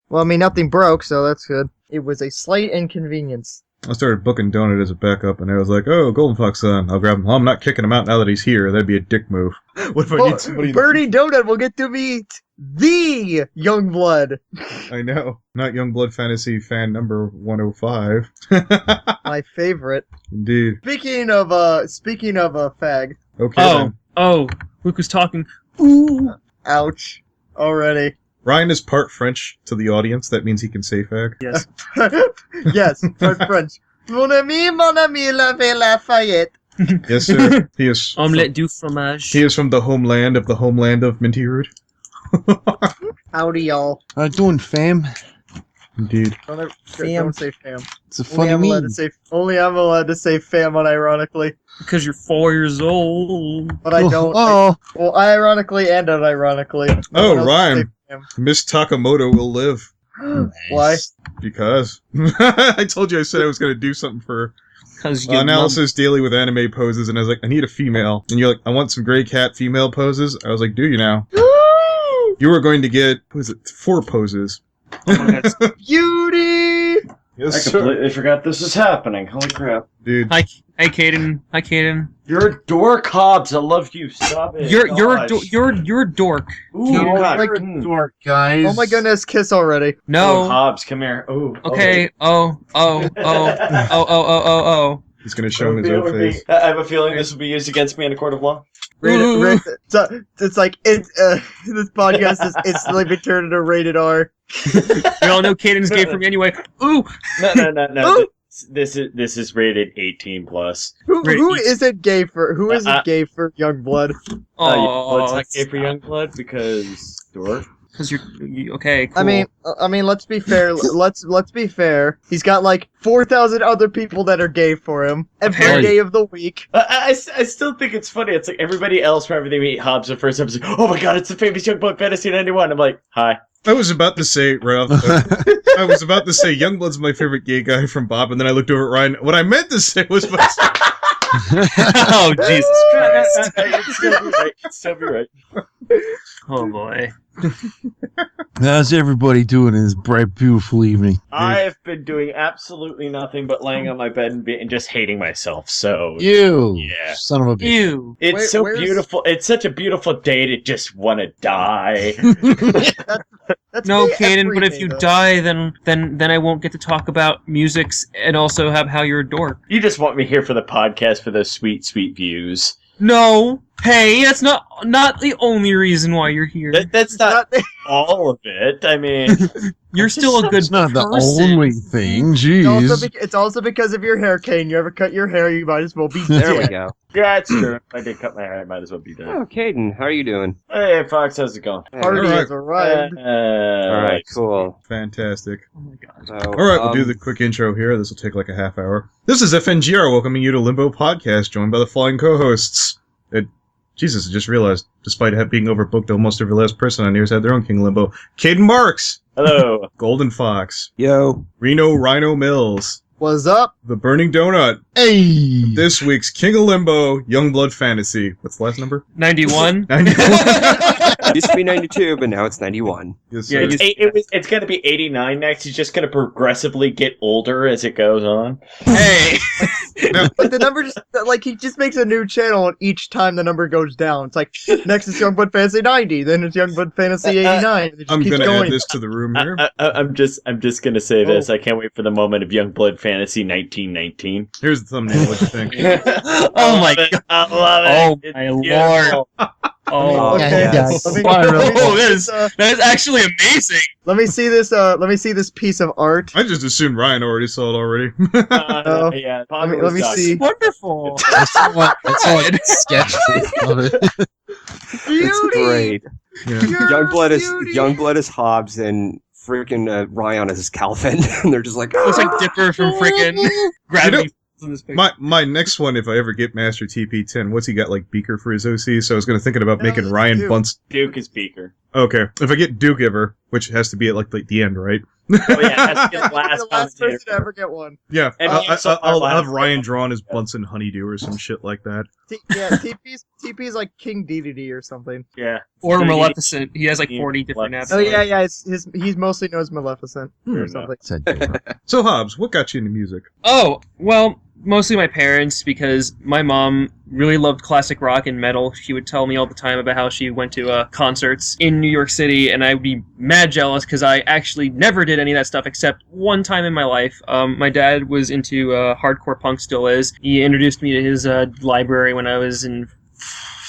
Well, I mean, nothing broke, so that's good. It was a slight inconvenience. I started booking Donut as a backup, and I was like, oh, Golden Fox son, I'll grab him. Well, I'm not kicking him out now that he's here. That'd be a dick move. What if I need somebody... Birdie Donut will get to meet the Youngblood. I know. Not Youngblood Fantasy fan number 105. My favorite. Indeed. Speaking of fag. Okay, Oh, Luke was talking. Ooh. Ouch. Already. Ryan is part French to the audience. That means he can say fag. Yes. Yes, part French. Mon ami, la Lafayette. Yes, sir. He is. Omelette du fromage. He is from the homeland of Minty Root. Howdy, y'all. How you doing, fam? Indeed. Don't say fam. It's a funny meme. Only I'm allowed to say fam unironically. Because you're 4 years old. But I don't. Well, ironically and unironically. Oh, Ryan. Miss Takamoto will live. Why? Because. I told you I said I was going to do something for analysis daily with anime poses, and I was like, I need a female. And you're like, I want some gray cat female poses. I was like, do you now? You were going to get, 4 poses. Oh my God. Beauty! Yes, I completely forgot this was happening. Holy crap. Dude. Hi, Kayden. You're a dork, Hobbes. I love you. Stop it. You're a dork. Ooh, No, God. like a dork, guys. Oh my goodness, kiss already. No. Oh, Hobbes, come here. Ooh. Okay. Oh. He's going to show him his own face. I have a feeling this will be used against me in a court of law. It's like this podcast is instantly been turned into rated R. We all know Kayden's gay from anyway. Ooh. No. This is rated 18 plus. Who isn't gay for? Who isn't gay for Youngblood? It's not gay for Youngblood because dork. Because you're okay. Cool. I mean, let's be fair. Let's be fair. He's got like 4,000 other people that are gay for him every day of the week. I still think it's funny. It's like everybody else, whenever they meet Hobbes the first episode, oh my god, it's the famous Youngbloodfantasy91. I'm like, hi. I was about to say right off the bat, I was about to say Youngblood's my favorite gay guy from Bob, and then I looked over at Ryan. What I meant to say was Oh, Jesus Christ. It's still be right. Oh, boy. How's everybody doing in this bright, beautiful evening? I've been doing absolutely nothing but laying on my bed and just hating myself, so... You! Yeah. Son of a bitch. Ew. It's beautiful. It's such a beautiful day to just want to die. That's No, me Kayden, but if every you day, die, then I won't get to talk about musics and also have how you're a dork. You just want me here for the podcast for those sweet, sweet views. No. Hey, that's not the only reason why you're here. That's not all of it. I mean... You're still a good It's not the person. only thing, jeez. It's also because of your hair, Kane. You ever cut your hair, you might as well be There we dead. go. Yeah, it's true. If I did cut my hair, I might as well be dead. Oh, Kayden, how are you doing? Hey, Fox, how's it going? Party Alright. has arrived. All right, cool. fantastic. Oh my god. So, Alright, we'll do the quick intro here. This will take like a half hour. This is FNGR welcoming you to Limbo Podcast, joined by the following co-hosts. Jesus, I just realized, despite being overbooked, almost every last person on here has had their own King Limbo. Kayden Marx! Hello. Golden Fox. Yo. RionRhinoMills. What's up? Theburningdonut. Hey! This week's King of Limbo, Youngblood Fantasy. What's the last number? 91. 91. Used to be 92, but now it's 91. Yes, Yeah, sir. It's going to be 89 next. He's just going to progressively get older as it goes on. Hey. Like the number just like he just makes a new channel and each time the number goes down. It's like next is Youngblood Fantasy 90, then it's Youngblood Fantasy 89. It just I'm keeps gonna going. add this to the room here. I'm just going to say this. I can't wait for the moment of Youngblood Fantasy 1919. Here's the thumbnail. What you think? Oh my god. I love it. Oh It's my beautiful. lord. Oh, Okay. Yes. Let me that is actually amazing. let me see this piece of art. I just assumed Ryan already saw it already. Yeah, Let me see. Wonderful. That's what sketch of it. It's great. Yeah. Youngblood is Hobbes and freaking Rion is Calvin. And they're just like, Looks like Dipper from freaking Gravity. In this picture. My next one, if I ever get Master TP10, what's he got, like, Beaker for his OC? So I was thinking about making it's Ryan Duke. Bunce. Duke is Beaker. Okay, if I get Duke ever, which has to be at, like the end, right? Oh yeah, that's the The last last person to commentator. ever get one. Yeah, And I'll have Ryan drawn as Bunsen Honeydew or some shit like that. TP's like King DDD or something. Yeah. Or Dude, Maleficent. He has like Yeah, 40 different apps. Oh yeah, he's mostly known as Maleficent Fair or enough. something. Said Dora. So Hobbs, what got you into music? Oh, well, mostly my parents, because my mom really loved classic rock and metal. She would tell me all the time about how she went to concerts in New York City, and I would be mad jealous because I actually never did any of that stuff except one time in my life. My dad was into hardcore punk, still is. He introduced me to his library when I was in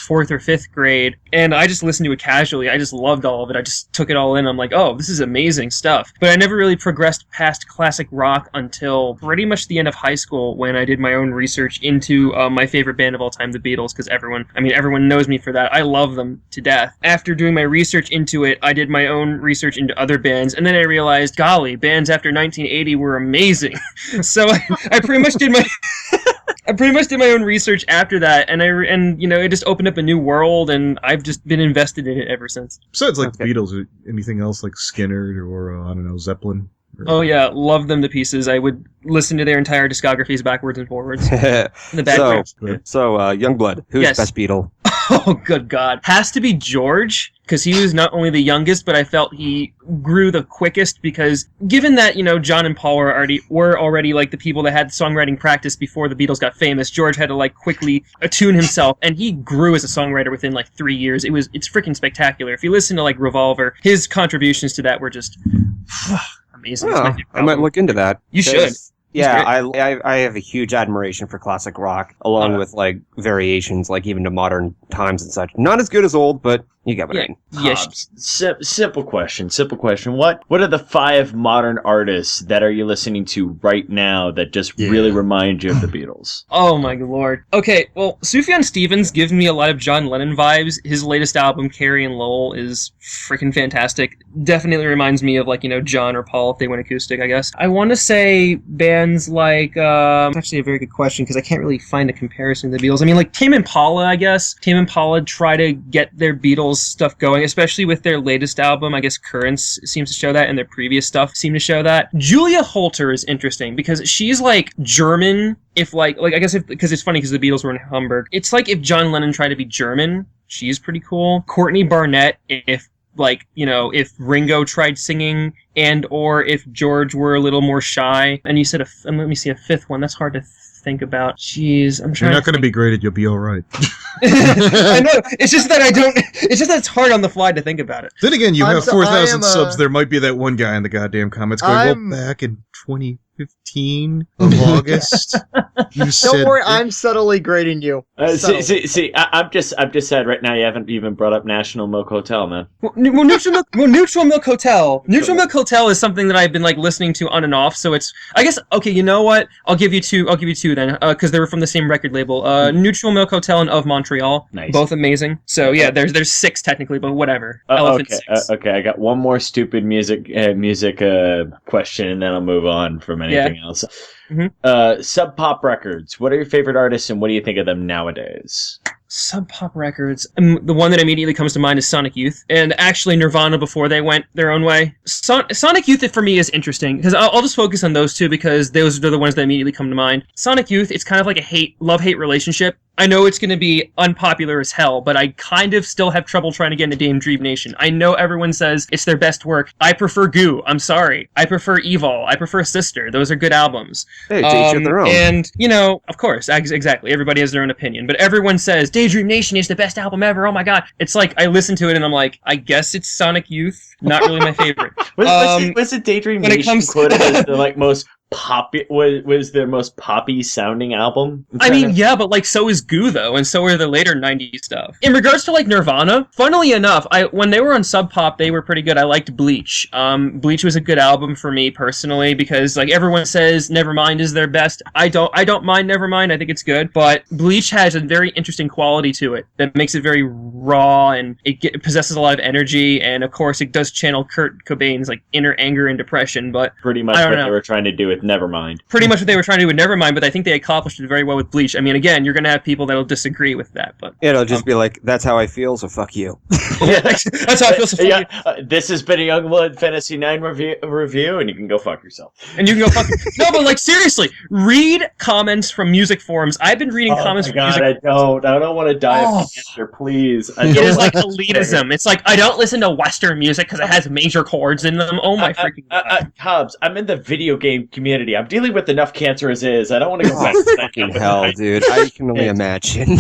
4th or 5th grade, and I just listened to it casually. I just loved all of it. I just took it all in. I'm like, oh, this is amazing stuff. But I never really progressed past classic rock until pretty much the end of high school, when I did my own research into my favorite band of all time, the Beatles, because everyone knows me for that. I love them to death. After doing my research into it, I did my own research into other bands, and then I realized, golly, bands after 1980 were amazing. So I pretty much did my... I pretty much did my own research after that, and it just opened up a new world, and I've just been invested in it ever since. Besides like the Beatles, anything else like Skinner or I don't know, Zeppelin? Oh yeah, love them to pieces. I would listen to their entire discographies backwards and forwards. In the background. So Youngblood, who's Yes. best Beatle? Oh, good God. Has to be George, because he was not only the youngest, but I felt he grew the quickest, because given that, John and Paul were already like the people that had songwriting practice before the Beatles got famous, George had to like quickly attune himself, and he grew as a songwriter within like 3 years. It's freaking spectacular. If you listen to like Revolver, his contributions to that were just amazing. It's my favorite I might album. look into that. You should. Yeah, I have a huge admiration for classic rock, along with like variations, like even to modern times and such. Not as good as old, but you get what I mean. Yes. Simple question. What are the 5 modern artists that are you listening to right now that just really remind you of the Beatles? Oh my lord. Okay, well, Sufjan Stevens gives me a lot of John Lennon vibes. His latest album, Carrie and Lowell, is freaking fantastic. Definitely reminds me of like, John or Paul if they went acoustic, I guess. I want to say bands like, it's actually a very good question because I can't really find a comparison to the Beatles. I mean, like Tame Impala, I guess. Tame Impala try to get their Beatles stuff going, especially with their latest album. I guess Currents seems to show that, and their previous stuff seem to show that. Julia Holter is interesting because she's like German. If because it's funny because the Beatles were in Hamburg. It's like if John Lennon tried to be German. She's pretty cool. Courtney Barnett, if Ringo tried singing, and or if George were a little more shy. And you said and let me see a 5th one. That's hard to think about. Jeez, I'm trying. You're not going to be graded. You'll be all right. I know. It's just that It's just that it's hard on the fly to think about it. Then again, you have I 4,000 am, subs. There might be that one guy in the goddamn comments going, well, back in 2015 of August, you said... Don't worry, I'm subtly grading you. See, I'm just sad right now. You haven't even brought up National Milk Hotel, man. Well, Neutral Milk Hotel. Neutral Milk Hotel is something that I've been like listening to on and off. So it's, I guess, okay. You know what? I'll give you two then, because they were from the same record label. Neutral Milk Hotel and Of Montreal. Nice. Both amazing. So yeah, there's 6 technically, but whatever. Elephant 6. Okay. I got one more stupid music question, and then I'll move on from anything else. Mm-hmm. Sub Pop Records. What are your favorite artists, and what do you think of them nowadays? Sub Pop Records. The one that immediately comes to mind is Sonic Youth, and actually Nirvana before they went their own way. Sonic Youth for me is interesting because I'll just focus on those two because those are the ones that immediately come to mind. Sonic Youth, it's kind of like a love-hate relationship. I know it's going to be unpopular as hell, but I kind of still have trouble trying to get into Dame Dream Nation. I know everyone says it's their best work. I prefer Goo. I'm sorry. I prefer Evil. I prefer Sister. Those are good albums. Hey, each of their own. And, of course, exactly. Everybody has their own opinion. But everyone says Daydream Nation is the best album ever. Oh my god. It's like, I listen to it and I'm like, I guess it's Sonic Youth. Not really my favorite. Was it Daydream when it Nation comes quoted as the most poppy was their most poppy sounding album? I mean, yeah, but so is Goo though, and so are the later 90s stuff. In regards to Nirvana, funnily enough, when they were on Sub Pop, they were pretty good. I liked Bleach. Bleach was a good album for me personally because everyone says Nevermind is their best. I don't mind Nevermind. I think it's good, but Bleach has a very interesting quality to it that makes it very raw, and it possesses a lot of energy, and of course it does channel Kurt Cobain's inner anger and depression. But pretty much what they were trying to do with with Nevermind. Pretty much what they were trying to do with Nevermind, but I think they accomplished it very well with Bleach. I mean, again, you're going to have people that'll disagree with that, but It'll just be like, that's how I feel, so fuck you. that's how I feel. So Yeah, this has been a Youngblood Fantasy 9 review, and you can go fuck yourself. And you can go fucking no, but like seriously, read comments from music forums. I've been reading comments from music. I don't want to die of cancer, please. It is like elitism. It's like I don't listen to Western music because it has major chords in them. Oh my freaking god! Hobbes, I'm in the video game community. I'm dealing with enough cancer as is. I don't want to go back to that. Fucking hell, dude! I can only imagine.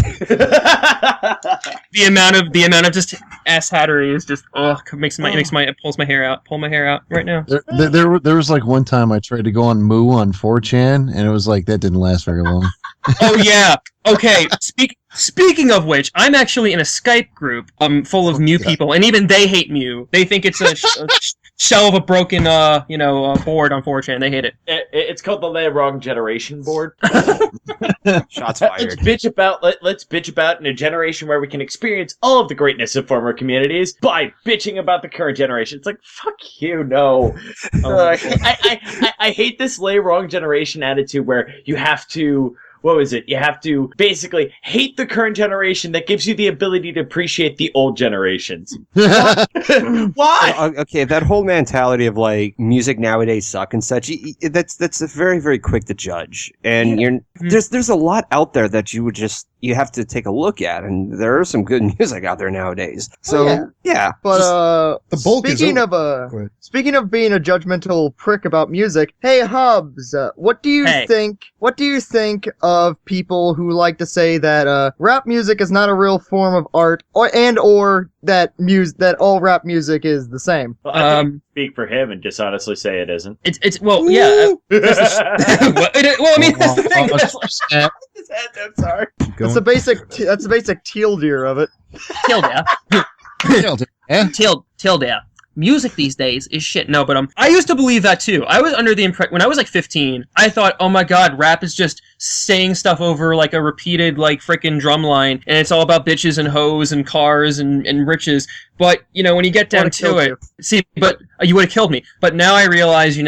the amount of just ass hattery is just it pulls my hair out. Pull my hair out right now. There was like one time I tried to go on Moo on 4chan, and it was like that didn't last very long. Oh yeah. Okay. Speaking of which, I'm actually in a Skype group full of Mew people, and even they hate Mew. They think it's a shell of a broken board on 4chan. They hate it. It's called the Wrong Generation board. Shots fired. Let's bitch about in a generation where we can experience all of the greatness of former communities by bitching about the current generation. It's like, fuck you, no. I hate this wrong generation attitude where you have to. What was it? You have to basically hate the current generation that gives you the ability to appreciate the old generations. Why? Okay, that whole mentality of like music nowadays suck and such. That's very, very quick to judge, and there's a lot out there that you have to take a look at, and there is some good music out there nowadays. So yeah. But the bulk speaking of being a judgmental prick about music, hey Hobbes, what do you think? What do you think of people who like to say that rap music is not a real form of art, or that all rap music is the same? Well, I think speak for him and just honestly say it isn't. It's well, yeah. Well, I mean, that's the thing. I'm sorry. That's the basic teal deer of it. Tilde. Music these days is shit. No, but I used to believe that too. I was under the impression when I was like 15, I thought, oh my god, rap is just saying stuff over like a repeated like frickin' drum line, and it's all about bitches and hoes and cars and riches. But when you get down to it, see, but you would have killed me. But now I realize,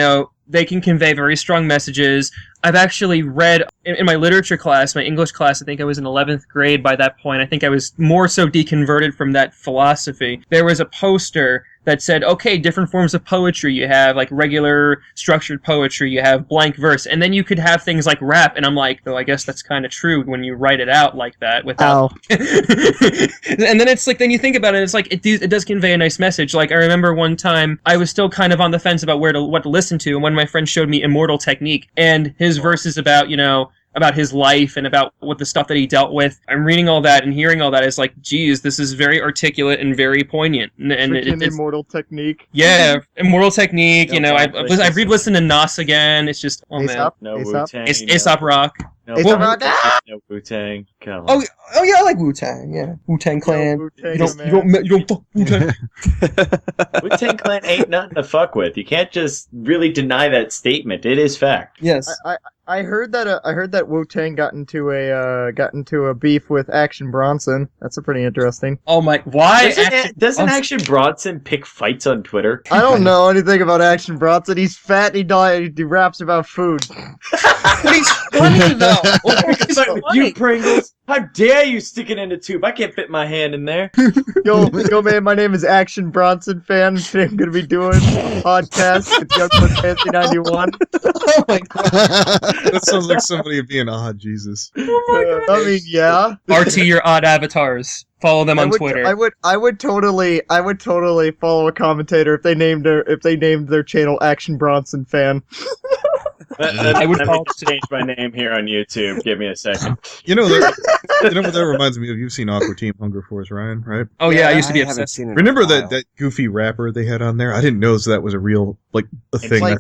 they can convey very strong messages. I've actually read in my literature class, my English class, I think I was in 11th grade by that point. I think I was more so deconverted from that philosophy. There was a poster that said, okay, different forms of poetry. You have like regular structured poetry, you have blank verse, and then you could have things like rap. And I'm like, I guess that's kind of true when you write it out like that without. And then it's like, then you think about it, it's like it does convey a nice message. Like I remember one time I was still kind of on the fence about what to listen to, and one of my friends showed me Immortal Technique, and his verses about about his life and about what the stuff that he dealt with. I'm reading all that and hearing all that. It's like, geez, this is very articulate and very poignant. And it's Immortal Technique. Yeah, Immortal Technique. I've re-listened to Nas again. It's just, oh man, no Wu-Tang, Aesop Rock. No Wu-Tang. Come on. Oh yeah, I like Wu-Tang. Yeah, Wu-Tang Clan. You don't fuck Wu-Tang. Wu-Tang Clan ain't nothing to fuck with. You can't just really deny that statement. It is fact. Yes. I heard that Wu-Tang got into a beef with Action Bronson. That's a pretty interesting. Oh my! Why? Doesn't Action Bronson pick fights on Twitter? I don't know anything about Action Bronson. He's fat. He raps about food. But he's funny though. He's like, you Pringles. How dare you stick it in a tube? I can't fit my hand in there. Yo, man, my name is Action Bronson fan. Today I'm going to be doing a podcast with Youngbloodfantasy91. Oh my god. That sounds like somebody being odd, Jesus. Oh I mean, yeah. RT your odd avatars. Follow them on Twitter. I would totally follow a commentator if they named their channel Action Bronson fan. I would change my name here on YouTube. Give me a second. You know what that reminds me of? You've seen Aqua Team Hunger Force, Ryan, right? Oh yeah, I used to be obsessed. Remember that goofy rapper they had on there? I didn't know that was a real a thing. Like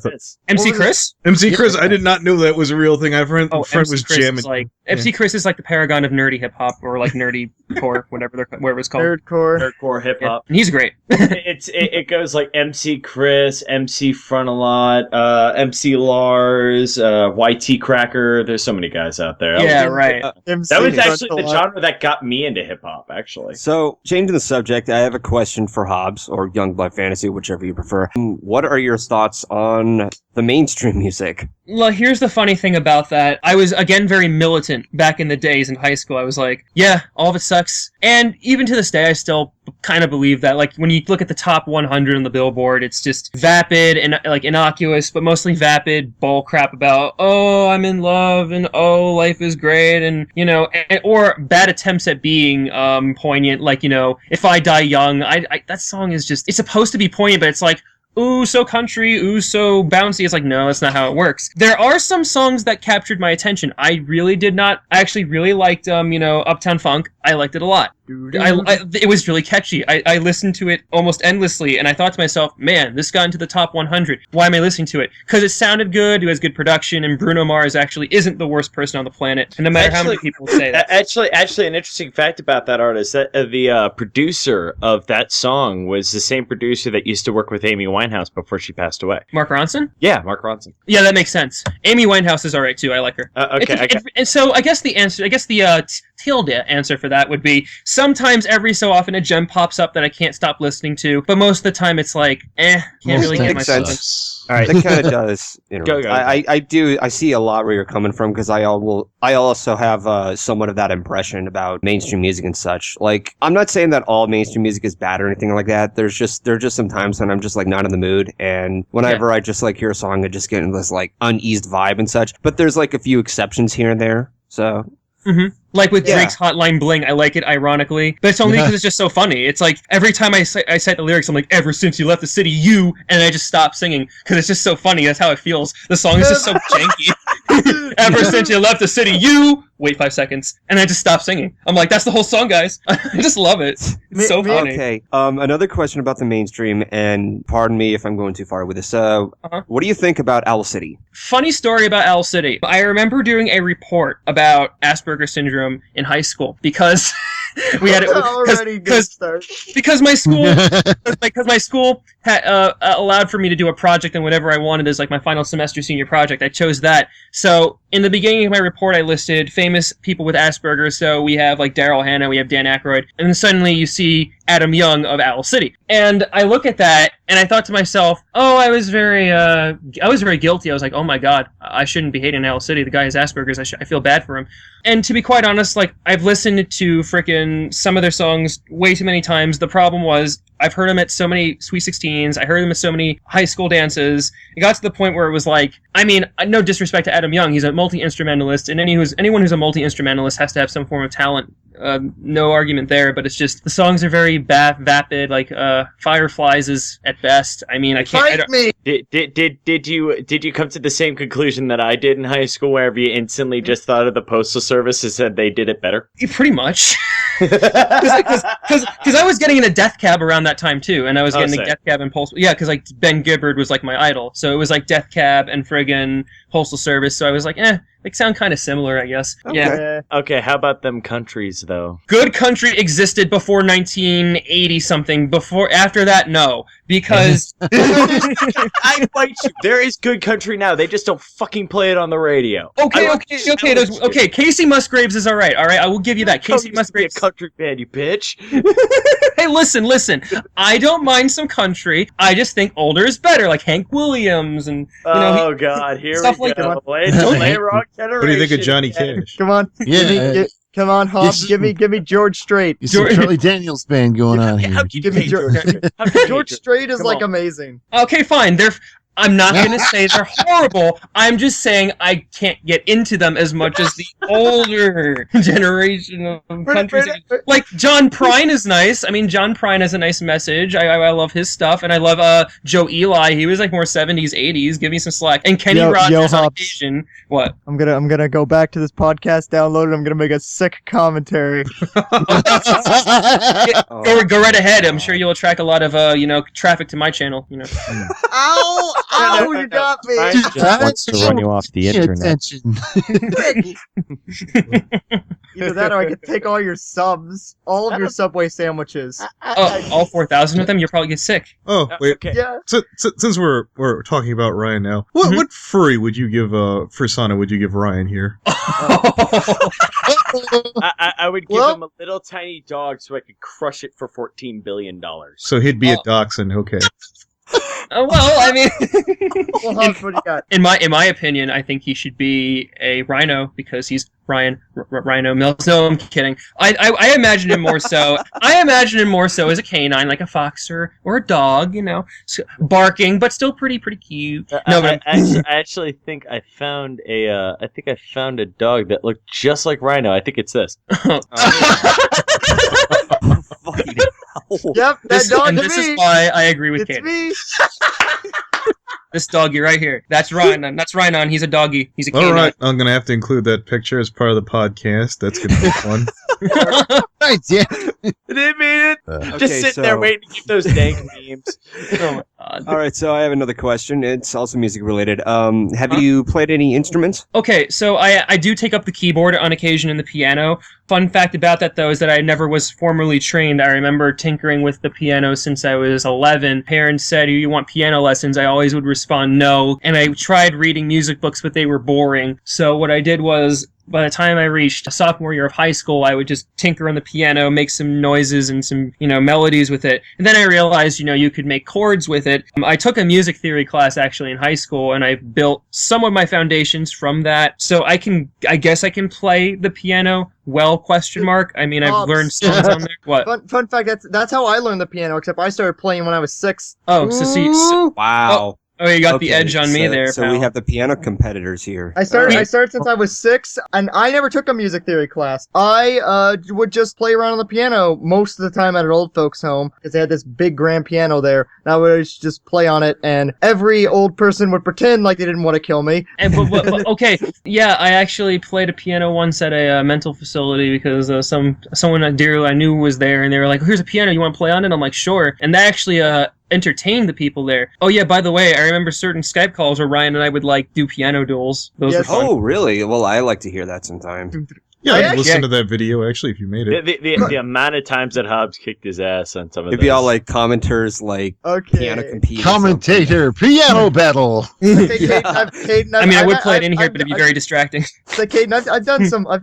MC Chris? MC Chris, I did not know that was a real thing. My friend was jamming. MC Chris is like the paragon of nerdy hip hop, or like nerdy core, whatever it's called. Nerdcore hip hop. And he's great. It goes like MC Chris, MC Frontalot, MC Large. Chambers, YT Cracker. There's so many guys out there. Yeah, right. That was actually the genre that got me into hip hop, actually. So, changing the subject, I have a question for Hobbes, or Youngbloodfantasy, whichever you prefer. What are your thoughts on the mainstream music? Well, here's the funny thing about that. I was, again, very militant back in the days in high school. I was like, yeah, all of it sucks. And even to this day, I still kind of believe that. Like, when you look at the top 100 on the Billboard, it's just vapid and, like, innocuous, but mostly vapid bull crap about, oh, I'm in love, and oh, life is great, and, you know, or bad attempts at being poignant, like, you know, If I Die Young. That song is just, it's supposed to be poignant, but it's like, ooh, so country, ooh, so bouncy. It's like, no, that's not how it works. There are some songs that captured my attention. I actually really liked, Uptown Funk. I liked it a lot. It was really catchy. I listened to it almost endlessly, and I thought to myself, man, this got into the top 100. Why am I listening to it? Because it sounded good, it has good production, and Bruno Mars actually isn't the worst person on the planet, and no matter how many people say that. Actually, an interesting fact about that artist, that the producer of that song was the same producer that used to work with Amy Winehouse before she passed away. Mark Ronson? Yeah, Mark Ronson. Yeah, that makes sense. Amy Winehouse is alright, too. I like her. And so I guess the tilde answer for that would be, sometimes every so often a gem pops up that I can't stop liling to, but most of the time it's like, can't really get my sense. All right, that kind of does. Go. I see a lot where you're coming from, because I also have somewhat of that impression about mainstream music and such. Like, I'm not saying that all mainstream music is bad or anything like that. There are just some times when I'm just like not in the mood, and whenever I just like hear a song, I just get in this like uneased vibe and such. But there's like a few exceptions here and there. So. Mm-hmm. Like with Drake's Hotline Bling, I like it ironically, but it's only because it's just so funny. It's like every time I cite the lyrics, I'm like, ever since you left the city, you, and I just stop singing because it's just so funny. That's how it feels. The song is just so janky. Ever since you left the city, you, wait 5 seconds, and I just stop singing. I'm like, that's the whole song, guys. I just love it. It's so funny. Okay, another question about the mainstream, and pardon me if I'm going too far with this. What do you think about Owl City? Funny story about Owl City. I remember doing a report about Asperger's syndrome in high school because we had it because my school had allowed for me to do a project and whatever I wanted as like my final semester senior project. I chose that. So in the beginning of my report, I listed famous people with Asperger's. So we have like Daryl Hannah, we have Dan Aykroyd, and then suddenly you see Adam Young of Owl City. And I look at that and I thought to myself, oh, I was very guilty. I was like, oh my God, I shouldn't be hating Owl City. The guy has Asperger's. I feel bad for him. And to be quite honest, like, I've listened to frickin' some of their songs way too many times. The problem was, I've heard them at so many Sweet 16s. I heard them at so many high school dances. It got to the point where it was like, I mean, no disrespect to Adam Young. He's a multi-instrumentalist, and anyone who's a multi-instrumentalist has to have some form of talent. No argument there, but it's just, the songs are very vapid, like, Fireflies is at best. I mean, I can't... Did you come to the same conclusion that I did in high school, where you instantly just thought of the Postal Service and said they did it better? Pretty much. Because I was getting in a death cab around that time too, and I was getting a death cab and Postal. Yeah, because like Ben Gibbard was like my idol, so it was like death cab and friggin' Postal Service. So I was like, they sound kind of similar, I guess. Okay. Yeah. Okay, how about them countries though? Good country existed before 1980 something. After that, no, because I fight you. There is good country now. They just don't fucking play it on the radio. Okay. Casey Musgraves is all right. I will give you that. Casey Musgraves, a country band, you bitch. Hey, listen. I don't mind some country. I just think older is better, like Hank Williams and God, here we go. Like Play rock generation. What do you think of Johnny Cash? Come on, come on, Hobbs. Give me George Strait. You see Charlie Daniels band going on here. Give me George Strait is like amazing. Okay, fine. I'm not going to say they're horrible. I'm just saying I can't get into them as much as the older generation of country. Like, John Prine is nice. I mean, John Prine has a nice message. I love his stuff. And I love Joe Eli. He was like more 70s, 80s. Give me some slack. And Kenny Rogers on occasion. What? I'm gonna go back to this podcast, download it. I'm gonna make a sick commentary. Go right ahead. I'm sure you'll attract a lot of traffic to my channel. Ow! Oh, you got me. Ryan just wants to run you off the internet. Attention. Either that or I could take all your subs, all of your Subway sandwiches. All 4,000 of them, you'll probably get sick. Oh, wait. Okay. Yeah. Since we're talking about Ryan now, what furry would you give fursona would you give Ryan here? I would give him a little tiny dog so I could crush it for $14 billion. So he'd be a dachshund, okay. Well, I mean, Well, Hobbs, what do you got? in my opinion, I think he should be a rhino because he's RionRhinoMills. No, I'm kidding. I imagine him more so. I imagine him more so as a canine, like a fox or a dog, barking, but still pretty cute. I actually think I found a dog that looked just like Rhino. I think it's this. Yep, that dog this is why I agree with It's Kayden. me. This doggy right here. That's Ryan. That's Rhinon. He's a doggy. He's a canine. All right, I'm gonna have to include that picture as part of the podcast. That's gonna be fun. Right, yeah. I didn't mean it. Just Okay, sitting there waiting to give those dank memes. Oh my god. All right, so I have another question. It's also music related. Have you played any instruments? Okay, so I do take up the keyboard on occasion and the piano. Fun fact about that, though, is that I never was formally trained. I remember tinkering with the piano since I was 11. Parents said, "Do you want piano lessons?" I always would respond no, and I tried reading music books, but they were boring. So what I did was, by the time I reached a sophomore year of high school, I would just tinker on the piano, make some noises and some, melodies with it. And then I realized, you could make chords with it. I took a music theory class actually in high school, and I built some of my foundations from that. So I guess I can play the piano well, ? I mean, I've learned songs on there. What? Fun fact, that's how I learned the piano, except I started playing when I was 6. Oh, so Wow. Oh, you got the edge on me there, So pal. we have the piano competitors here. I started since I was 6, and I never took a music theory class. I would just play around on the piano most of the time at an old folks' home, because they had this big grand piano there, and I would just play on it, and every old person would pretend like they didn't want to kill me. And, but okay, yeah, I actually played a piano once at a mental facility because someone dear I knew was there, and they were like, "Here's a piano, you want to play on it?" I'm like, "Sure." And that actually entertain the people there. Oh yeah, by the way, I remember certain Skype calls where Ryan and I would do piano duels. Those were fun. Oh, really? Well, I like to hear that sometime. Yeah, I'd listen to that video actually if you made it. The amount of times that Hobbs kicked his ass on some of It'd those. be all like commenters, like piano compete. Commentator, piano battle. I would play it in here, but it'd be very distracting. So, Kayden,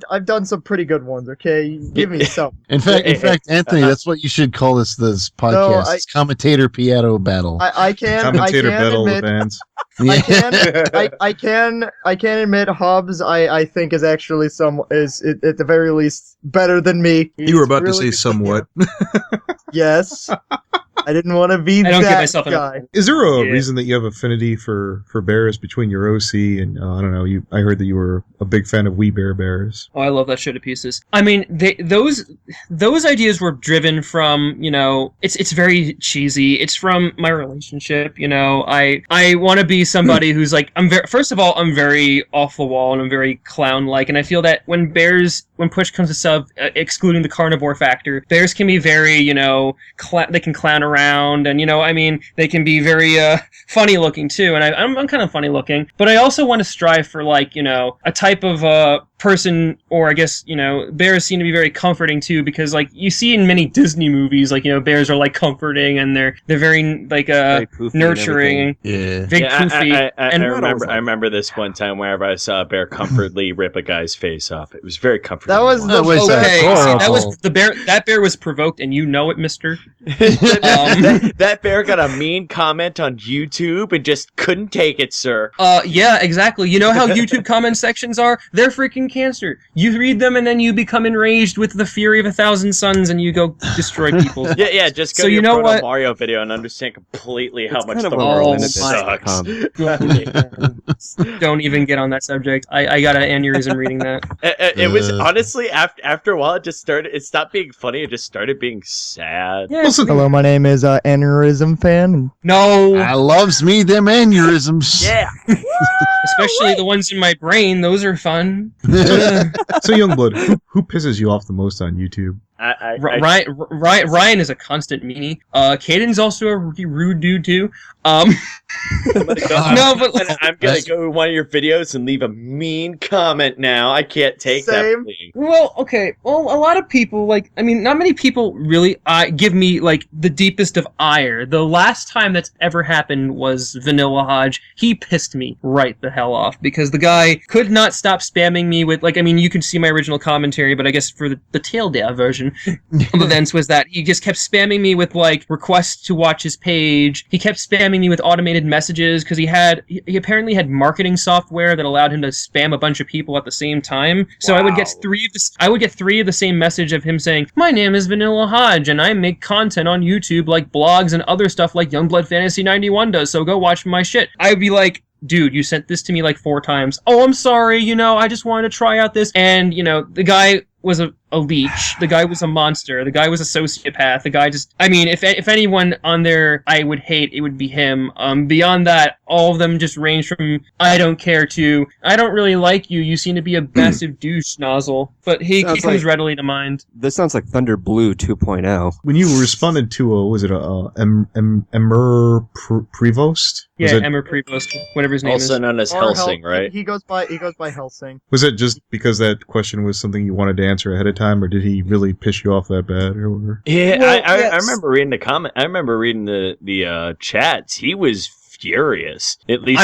I've done some pretty good ones. Okay, give me some. In fact, Anthony, that's what you should call this podcast. It's commentator piano battle. I can Commentator battle admit, of bands. I can admit Hobbs I think is actually is at the very least better than me. You were about He's to say really somewhat. Yes. I didn't want to be I don't give that myself guy. Is there a reason that you have affinity for bears between your OC and I don't know? I heard that you were a big fan of We Bare Bears. Oh, I love that shit to pieces. I mean, those ideas were driven from, it's very cheesy. It's from my relationship, I want to be somebody who's like, first of all, I'm very off the wall and I'm very clown-like, and I feel that when push comes to shove, excluding the carnivore factor, bears can be very, they can clown around, and they can be very funny looking too, and I'm kind of funny looking, but I also want to strive for a type of person, or I guess bears seem to be very comforting too, because you see in many Disney movies, bears are comforting, and they're very very nurturing, big poofy. I remember this one time wherever I saw a bear comfortably rip a guy's face off. It was very comforting. That was the okay. See, that was the bear. That bear was provoked, and it, Mister. That bear got a mean comment on YouTube and just couldn't take it, sir. Yeah, exactly. You know how YouTube comment sections are? They're freaking cancer. You read them and then you become enraged with the fury of 1,000 suns and you go destroy people. Yeah, just go to your Proto Mario video and understand completely how much the world sucks. Don't even get on that subject. I got an aneurysm reading that. It was honestly after a while it stopped being funny, it just started being sad. Yeah. Hello, my name is Aneurysm Fan. No. I loves me them aneurysms. Yeah. Especially the ones in my brain. Those are fun. So Youngblood, who pisses you off the most on YouTube? Ryan is a constant meanie. Kayden's also a rude dude too. I'm gonna go to one of your videos and leave a mean comment now. I can't take that. Well, okay. Well, a lot of people, not many people really give me, the deepest of ire. The last time that's ever happened was Vanilla Hodge. He pissed me right the hell off because the guy could not stop spamming me with, you can see my original commentary, but I guess for the tailed version of events was that he just kept spamming me with, requests to watch his page. He kept spamming me with automated messages because he apparently had marketing software that allowed him to spam a bunch of people at the same time. So I would get three of the same message of him saying, "My name is Vanilla Hodge and I make content on YouTube like blogs and other stuff like Youngbloodfantasy91 does, so go watch my shit." I would be like, dude, you sent this to me 4 times. Oh, I'm sorry, I just wanted to try out this. And, the guy was a leech. The guy was a monster. The guy was a sociopath. The guy just, if anyone on there I would hate, it would be him. Beyond that, all of them just range from I don't care to I don't really like you. You seem to be a massive douche nozzle. But he comes readily to mind. This sounds like Thunder Blue 2.0. When you responded to Emmer Prevost? Yeah, Emmer Prevost, whatever his name is. Also known as Helsing, right? He goes by Helsing. Was it just because that question was something you wanted to answer ahead of time, or did he really piss you off that bad? Or? Yeah, well, I remember reading the comment. I remember reading the chats. He was furious. At least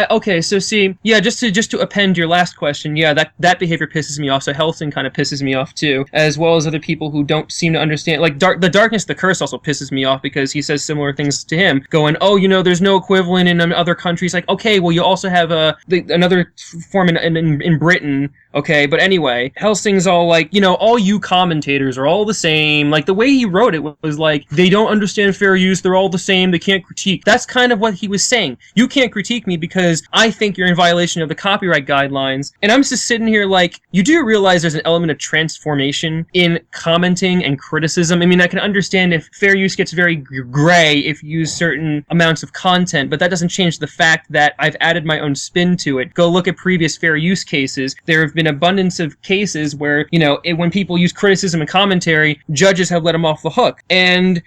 okay, so see, yeah, just to append your last question, yeah, that behavior pisses me off, so Helsing kind of pisses me off too, as well as other people who don't seem to understand, the Darkness, the Curse also pisses me off because he says similar things to him, going, oh, there's no equivalent in other countries, okay, well, you also have another form in Britain, okay, but anyway, Helsing's all all you commentators are all the same, the way he wrote it was they don't understand fair use, they're all the same, they can't critique. That's kind of what he was saying. You can't critique me because I think you're in violation of the copyright guidelines. And I'm just sitting here you do realize there's an element of transformation in commenting and criticism. I can understand if fair use gets very gray if you use certain amounts of content, but that doesn't change the fact that I've added my own spin to it. Go look at previous fair use cases. There have been abundance of cases where, when people use criticism and commentary, judges have let them off the hook. And,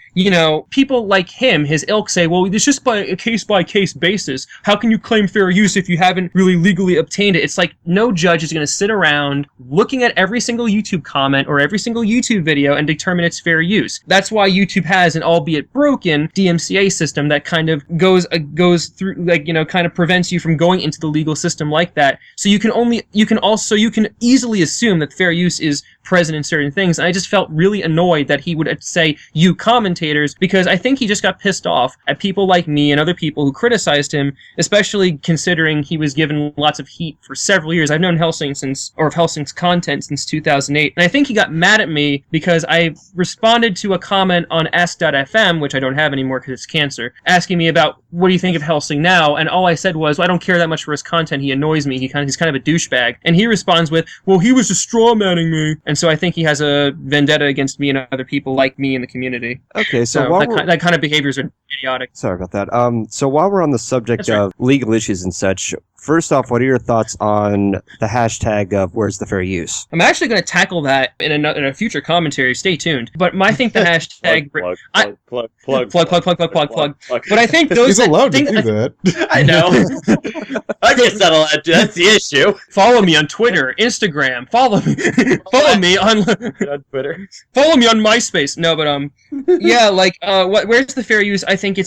people like him, his ilk, say, well, it's just by a case-by-case basis. How can you claim fair use if you haven't really legally obtained it? It's no judge is going to sit around looking at every single YouTube comment or every single YouTube video and determine its fair use. That's why YouTube has an albeit broken DMCA system that kind of goes through, kind of prevents you from going into the legal system like that. So you can easily assume that fair use is present in certain things. And I just felt really annoyed that he would say, you commentators, because I think he just got pissed off at people like me and other people who criticized him, especially considering he was given lots of heat for several years. I've known Helsing Helsing's content since 2008. And I think he got mad at me because I responded to a comment on Ask.fm, which I don't have anymore because it's cancer, asking me about what do you think of Helsing now? And all I said was, well, I don't care that much for his content. He annoys me. He's kind of a douchebag. And he responds with, well, he was just straw-manning me. And so I think he has a vendetta against me and other people like me in the community. Okay, so that kind of behaviors are idiotic. Sorry about that. So while we're on the subject of legal issues and such, first off, what are your thoughts on the hashtag of where's the fair use? I'm actually going to tackle that in a future commentary. Stay tuned. But I think the hashtag plug. But I think those he's allowed to do that. I know. I guess that's the issue. Follow me on Twitter, Instagram. Follow me on Twitter. Follow me on MySpace. No, but yeah, where's the fair use? I think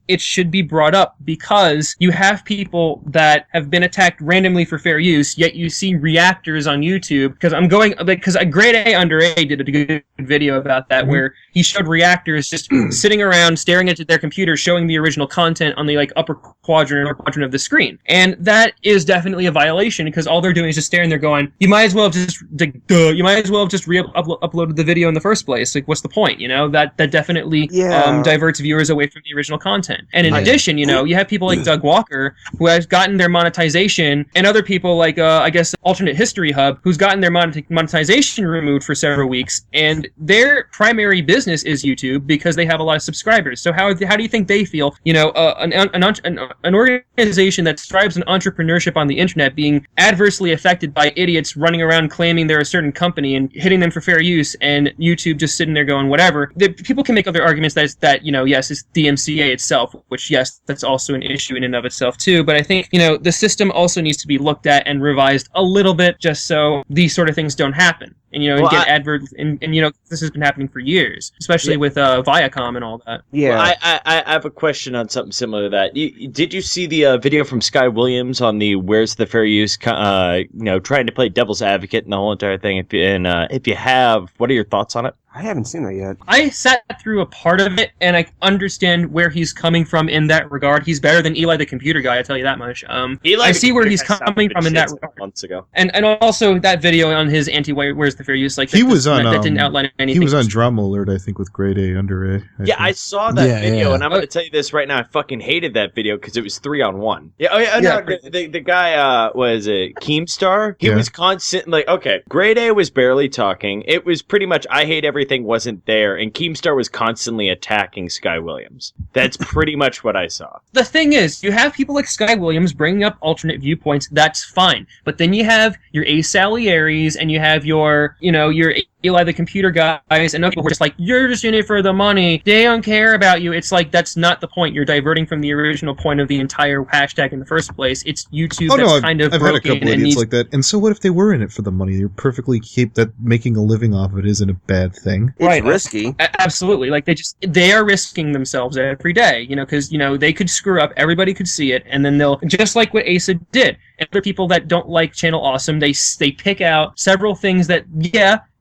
it should be brought up because you have people that have been attacked randomly for fair use, yet you see reactors on YouTube. Because Grade A Under A did a good video about that, where he showed reactors just sitting around staring at their computer, showing the original content on the upper quadrant or quadrant of the screen, and that is definitely a violation because all they're doing is just staring there, going, you might as well have just uploaded the video in the first place. What's the point? That definitely diverts viewers away from the original content. And in addition, you have people like Doug Walker who has gotten their monetization, and other people like I guess Alternate History Hub who's gotten their monetization removed for several weeks, and their primary business is YouTube because they have a lot of subscribers. So how do you think they feel? You know, an organization that strives in entrepreneurship on the internet being adversely affected by idiots running around claiming they're a certain company and hitting them for fair use, and YouTube just sitting there going whatever. People can make other arguments that you know, yes, it's DMCA itself, which yes, that's also an issue in and of itself too. But I think, you know, the system also needs to be looked at and revised a little bit just so these sort of things don't happen. And, you know, and get advert, and, you know, this has been happening for years, especially with Viacom and all that. Yeah. Well, I have a question on something similar to that. Did you see the video from Sky Williams on the Where's the Fair Use, you know, trying to play devil's advocate and the whole entire thing? If you have, what are your thoughts on it? I haven't seen that yet. I sat through a part of it, and I understand where he's coming from in that regard. He's better than Eli the computer guy, I tell you that much. I see where he's coming from in that regard. Months ago. And also that video on his Where's the Fair Use, like that didn't outline anything. He was on Drama Alert, I think, with Grade A Under A. I saw that video, and I'm going to tell you this right now. I fucking hated that video because it was 3-on-1. The guy was Keemstar. He was constant, like, okay, Grade A was barely talking. It was pretty much I hate everything wasn't there, and Keemstar was constantly attacking Sky Williams. That's pretty much what I saw. The thing is, you have people like Sky Williams bringing up alternate viewpoints, that's fine. But then you have your A. Salieri's, and you have your, you know, your Eli the computer guys, and other people who are just like, you're just in it for the money, they don't care about you. It's like, that's not the point. You're diverting from the original point of the entire hashtag in the first place. It's YouTube kind of I've broken. I've had a couple idiots like that. And so what if they were in it for the money? You're perfectly that making a living off of it isn't a bad thing. It's risky. Absolutely. Like, they are risking themselves every day, you know, because, you know, they could screw up, everybody could see it, and then they'll, just like what Asa did. And other people that don't like Channel Awesome, they pick out several things that,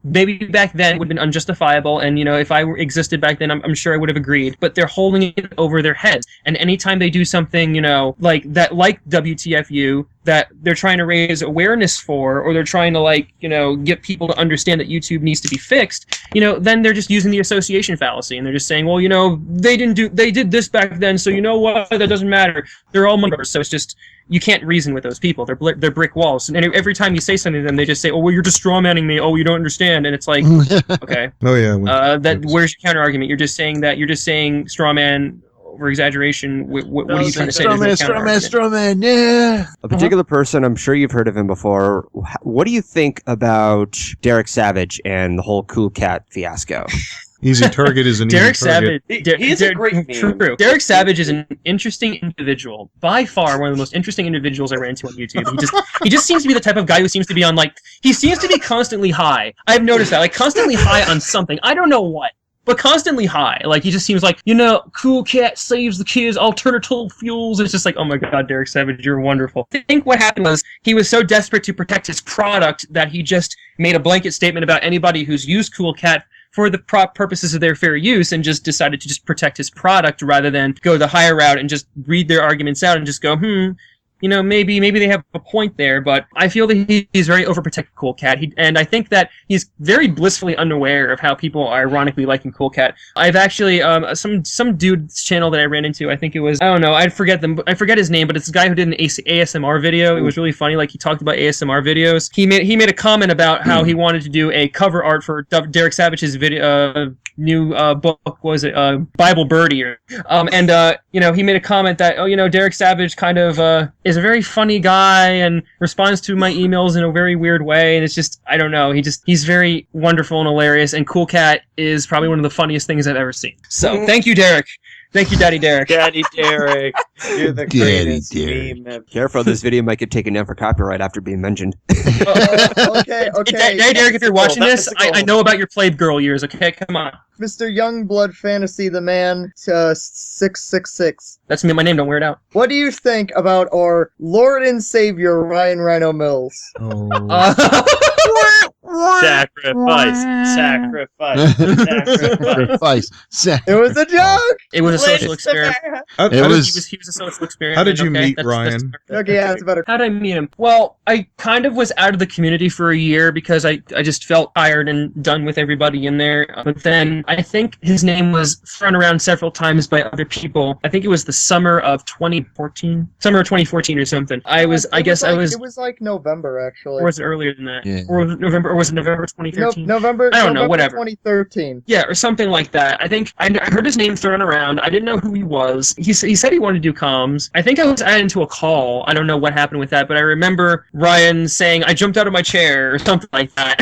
maybe back then would have been unjustifiable, and, you know, if I existed back then, I'm sure I would have agreed. But they're holding it over their heads. And anytime they do something, you know, like that, like WTFU, that they're trying to raise awareness for, or they're trying to, like, you know, get people to understand that YouTube needs to be fixed, you know, then they're just using the association fallacy, and they're just saying, well, you know, they did this back then, so you know what, that doesn't matter. They're all members, so it's just, you can't reason with those people. They're brick walls. And every time you say something to them, they just say, oh, well, you're just strawmanning me. Oh, you don't understand. And it's like, okay. Oh, yeah. Where's your counter argument? You're just saying strawman over exaggeration. What are you trying to say? Strawman, yeah. A particular person, I'm sure you've heard of him before. What do you think about Derek Savage and the whole Cool Cat fiasco? Easy target is an Derek easy target. Savage. He's a great meme. True. Derek Savage is an interesting individual. By far, one of the most interesting individuals I ran into on YouTube. He just seems to be the type of guy who seems to be on, like, he seems to be constantly high. I've noticed that, like, constantly high on something. I don't know what, but constantly high. Like, he just seems like, you know, Cool Cat saves the kids, alternative fuels. It's just like, oh my god, Derek Savage, you're wonderful. I think what happened was he was so desperate to protect his product that he just made a blanket statement about anybody who's used Cool Cat for the purposes of their fair use, and just decided to just protect his product rather than go the higher route and just read their arguments out and just go, you know, maybe they have a point there, but I feel that he's very overprotective of Cool Cat, and I think that he's very blissfully unaware of how people are ironically liking Cool Cat. I've actually, some dude's channel that I ran into, I think it was, I don't know, I forget his name, but it's a guy who did an ASMR video. It was really funny, like, he talked about ASMR videos. He made a comment about how he wanted to do a cover art for Derek Savage's video, new book, was it Bible Birdie, and you know, he made a comment that, oh, you know, Derek Savage kind of is a very funny guy and responds to my emails in a very weird way, and it's just, I don't know, he's very wonderful and hilarious, and Cool Cat is probably one of the funniest things I've ever seen. So thank you, Derek. Thank you, Daddy Derek. Daddy Derek. You're the greatest meme. Careful, this video might get taken down for copyright after being mentioned. Okay. Daddy Derek, if you're watching this, I know about your Playgirl years, okay? Come on. Mr. Youngbloodfantasy the Man 666. That's me, my name, don't wear it out. What do you think about our Lord and Savior, RionRhinoMills? Sacrifice. It was a joke! It was a social experiment. He was a social experiment. How did you meet Ryan? Okay, yeah, that's better. How did I meet him? Well, I kind of was out of the community for a year because I just felt tired and done with everybody in there. But then I think his name was thrown around several times by other people. I think it was the summer of 2014 or something. It was like November, actually. Or was it earlier than that? Yeah. Or was it November, or was it November 2013? November. I don't know, November whatever. 2013. Yeah, or something like that. I think I heard his name thrown around. I didn't know who he was. He said he wanted to do comms. I think I was added into a call. I don't know what happened with that, but I remember Ryan saying I jumped out of my chair or something like that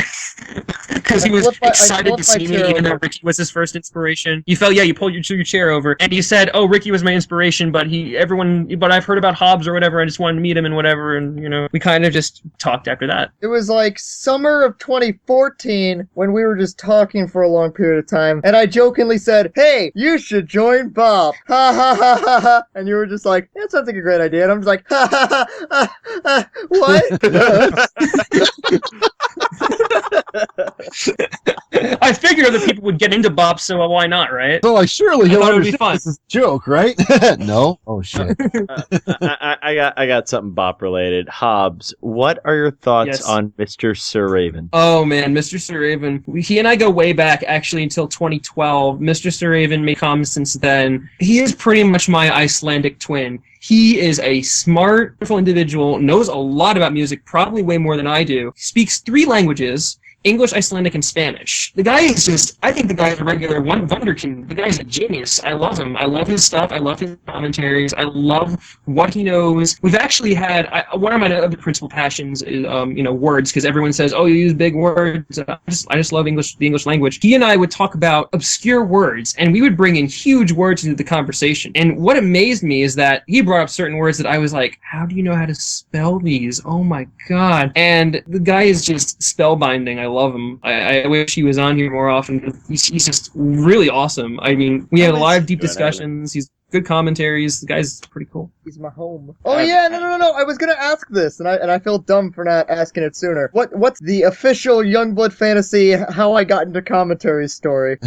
because he was excited to see me, even though Ricky was his first inspiration. You pulled your chair over, and he said, "Oh, Ricky was my inspiration, but I've heard about Hobbes or whatever. I just wanted to meet him and whatever." And we kind of just talked after that. It was like summer of 2014 when we were just talking for a long period of time, and I jokingly said, "Hey, you should join Bob." Ha ha ha ha ha. And you were just like, "That sounds like a great idea." And I'm just like, "Ha ha ha. What?" I figured other people would get into Bop, so why not, right? So surely he'll thought it would be fun. This is a joke, right? No? Oh shit. I got something bop related. Hobbes, what are your thoughts on Mr. Sir Raven? Oh man, Mr. Sir Raven. He and I go way back, actually, until 2012. Mr. Sir Raven may come since then. He is pretty much my Icelandic twin. He is a smart, wonderful individual, knows a lot about music, probably way more than I do. He speaks 3 languages. English, Icelandic, and Spanish. The guy is just, I think the guy is a regular wunderkind. The guy is a genius. I love him. I love his stuff. I love his commentaries. I love what he knows. We've actually had, one of my other principal passions is, words, because everyone says, oh, you use big words. I just love the English language. He and I would talk about obscure words, and we would bring in huge words into the conversation. And what amazed me is that he brought up certain words that I was like, how do you know how to spell these? Oh my God. And the guy is just spellbinding. I love him. I wish he was on here more often. He's just really awesome. I mean, we had a lot of deep discussions. He's good commentaries. The guy's pretty cool. He's my home. Oh yeah, no. I was gonna ask this, and I feel dumb for not asking it sooner. What's the official Youngblood Fantasy How I Got Into Commentary story?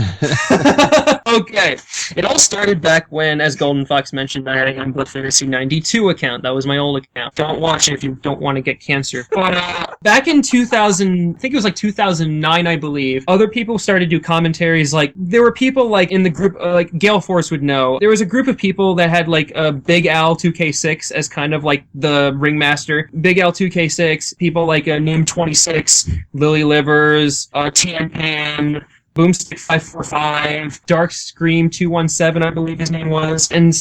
Okay, it all started back when, as Golden Fox mentioned, I had a Youngbloodfantasy92 account. That was my old account. Don't watch it if you don't want to get cancer. But back in 2000, I think it was like 2009, I believe, other people started to do commentaries. Like, there were people like in the group, like Gale Force would know. There was a group of people that had like a Big Al 2K6 as kind of like the ringmaster. Big Al 2K6, people like Nim 26, Lily Livers, TN Pan, Boomstick 545, Dark Scream 217, I believe his name was, and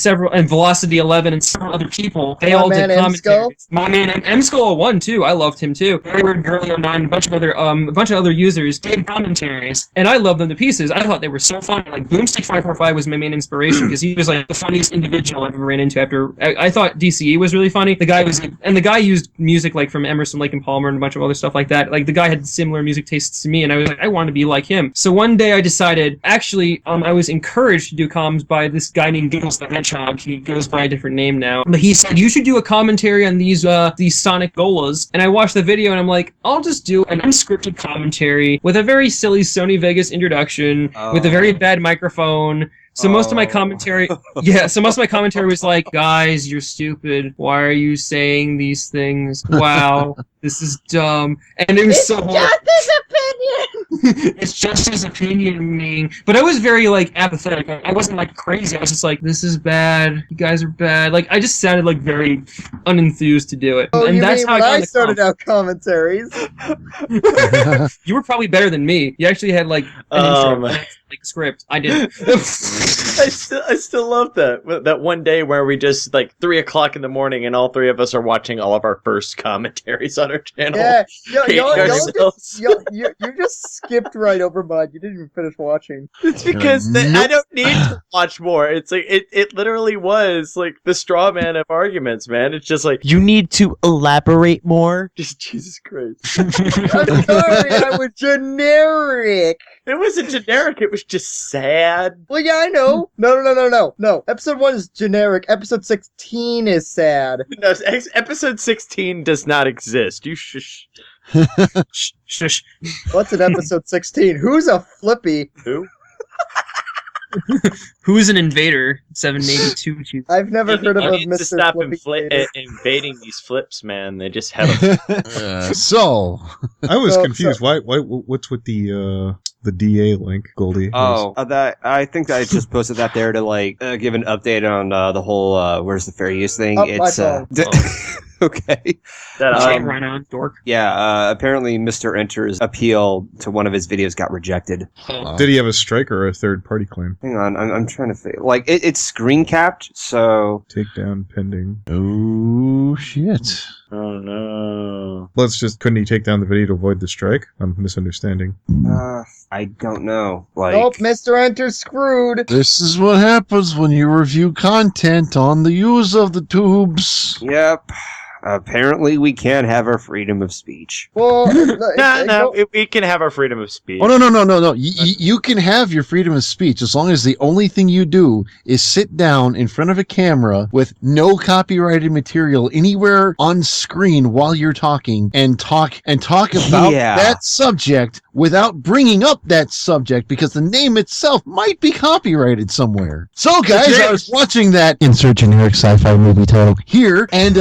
Velocity 11 and several other people. They all did commentaries. My man M-Skull 1 too. I loved him too. Very Weird Girly 09, a bunch of other users did commentaries, and I loved them to pieces. I thought they were so funny. Like Boomstick 545 was my main inspiration because he was like the funniest individual I've ever ran into. After I thought DCE was really funny. The guy used music like from Emerson, Lake and Palmer and a bunch of other stuff like that. Like the guy had similar music tastes to me, and I was like, I want to be like him. So one day I decided, actually, I was encouraged to do comms by this guy named Giggles the Hedgehog. He goes by a different name now. But he said, you should do a commentary on these Sonic Golas. And I watched the video and I'm like, I'll just do an unscripted commentary with a very silly Sony Vegas introduction, with a very bad microphone. So most of my commentary, was like, guys, you're stupid. Why are you saying these things? Wow, this is dumb. And it was so horrible. It's just his opinion, but I was very, like, apathetic. I wasn't, like, crazy. I was just like, this is bad. You guys are bad. Like, I just sounded, like, very unenthused to do it. Oh, and you that's mean how when I I started out commentaries? You were probably better than me. You actually had, like, an intro, like, script. I didn't. I still love that one day where we just, like, 3 o'clock in the morning and all 3 of us are watching all of our first commentaries on our channel. Yeah, you just skipped right over mine. You didn't even finish watching. It's because I don't need to watch more. It's like it literally was like the straw man of arguments, man. It's just like, you need to elaborate more. Just Jesus Christ. I'm sorry, I was generic. It wasn't generic. It was just sad. Well, yeah, I know. No. Episode 1 is generic. Episode 16 is sad. No, episode 16 does not exist. You shush. Shush. What's an episode 16? Who's a flippy? Who? Who's an invader? 782. I've never heard of a need to Mr. stop Flippy. invading these flips, man. They just have them. So I was confused. Why? What's with the DA link, Goldie? That I think I just posted that there to like give an update on the whole "Where's the fair use" thing. Oh, It's Okay. Right on, dork. Yeah, apparently Mr. Enter's appeal to one of his videos got rejected. Did he have a strike or a third-party claim? Hang on, I'm trying to think. Like, it's screen capped, so... Takedown pending. Oh, shit. Oh no. Couldn't he take down the video to avoid the strike? I'm misunderstanding. I don't know. Like, Nope, Mr. Enter's screwed. This is what happens when you review content on the use of the tubes. Yep. Apparently, we can't have our freedom of speech. Well, We can have our freedom of speech. Oh, no. You can have your freedom of speech as long as the only thing you do is sit down in front of a camera with no copyrighted material anywhere on screen while you're talking and talk about that subject without bringing up that subject because the name itself might be copyrighted somewhere. So, guys, I was watching that insert generic sci-fi movie title here, and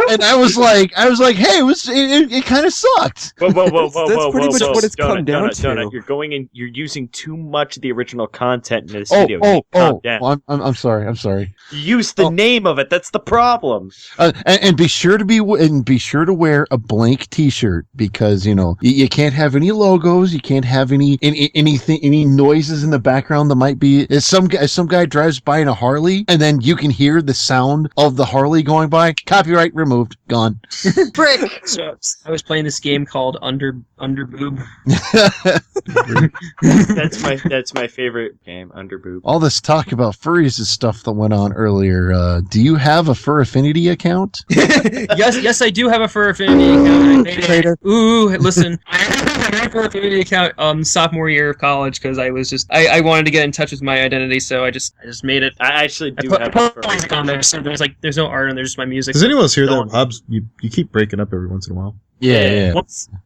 and I was like, hey, it kind of sucked. Whoa, That's pretty much what it's come down to. Donut, you're going in. You're using too much of the original content in this video. I'm sorry. Use the name of it. That's the problem. And be sure to wear a blank T-shirt because you can't have any logos, you can't have any noises in the background that might be. If some guy drives by in a Harley and then you can hear the sound of the Harley going by, copyright removed, gone. Brick. So I was playing this game called Under Boob. That's my favorite game, Under Boob. All this talk about furries is stuff that went on earlier. Do you have a Fur Affinity account? Yes, I do have a Fur Affinity account. Ooh, listen, I have a Fur Affinity account sophomore year of college because I wanted to get in touch with my identity, so I just made it. I actually do have put music on there, so there's no art and there's just my music. Does anyone else hear that, Hobbs? You keep breaking up every once in a while. Yeah.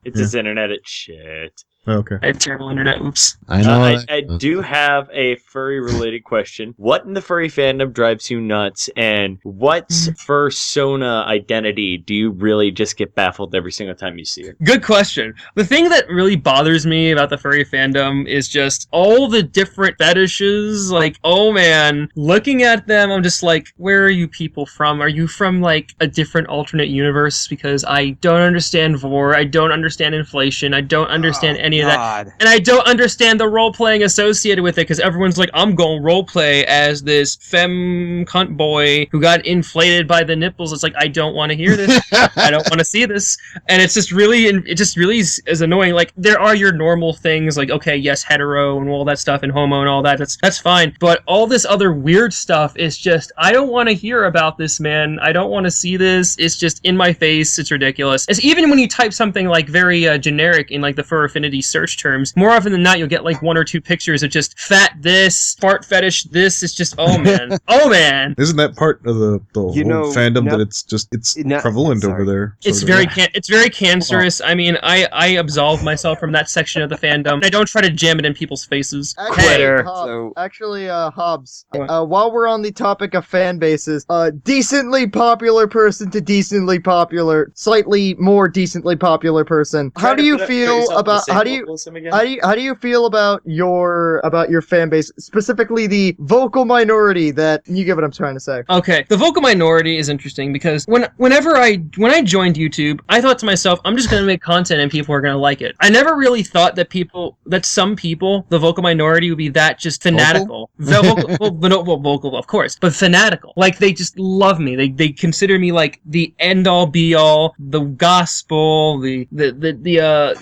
It's his internet. It's shit. Oh, okay. I have terrible internet. Oops. I know. I do have a furry-related question. What in the furry fandom drives you nuts, and what's fursona identity do you really just get baffled every single time you see it? Good question. The thing that really bothers me about the furry fandom is just all the different fetishes. Like, oh man, looking at them, I'm just like, where are you people from? Are you from, like, a different alternate universe? Because I don't understand vor, I don't understand inflation, I don't understand any of that. And I don't understand the role-playing associated with it, because everyone's like, I'm going role-play as this femme cunt boy who got inflated by the nipples. It's like, I don't want to hear this. I don't want to see this. And it just really is annoying. Like, there are your normal things, like, okay, yes, hetero and all that stuff, and homo and all that, that's fine. But all this other weird stuff is just, I don't want to hear about this, man. I don't want to see this. It's just in my face. It's ridiculous. It's even when you type something, like, very generic in, like, the Fur Affinity search terms, more often than not, you'll get, like, 1 or 2 pictures of just fat this, fart fetish this. It's just, oh, man. Oh, man. Isn't that part of the whole fandom that it's prevalent over there? It's very cancerous. I mean, I absolve myself from that section of the fandom. I don't try to jam it in people's faces. Quitter. Hobbs, while we're on the topic of fan bases, decently popular person to decently popular, slightly more decently popular person. How do you feel about your fan base, specifically the vocal minority that you get what I'm trying to say? Okay, the vocal minority is interesting because when I joined YouTube, I thought to myself, I'm just going to make content and people are going to like it. I never really thought that some people, the vocal minority, would be that just fanatical. Vocal, of course, but fanatical. Like, they just love me. They consider me like the end all be all, the gospel, the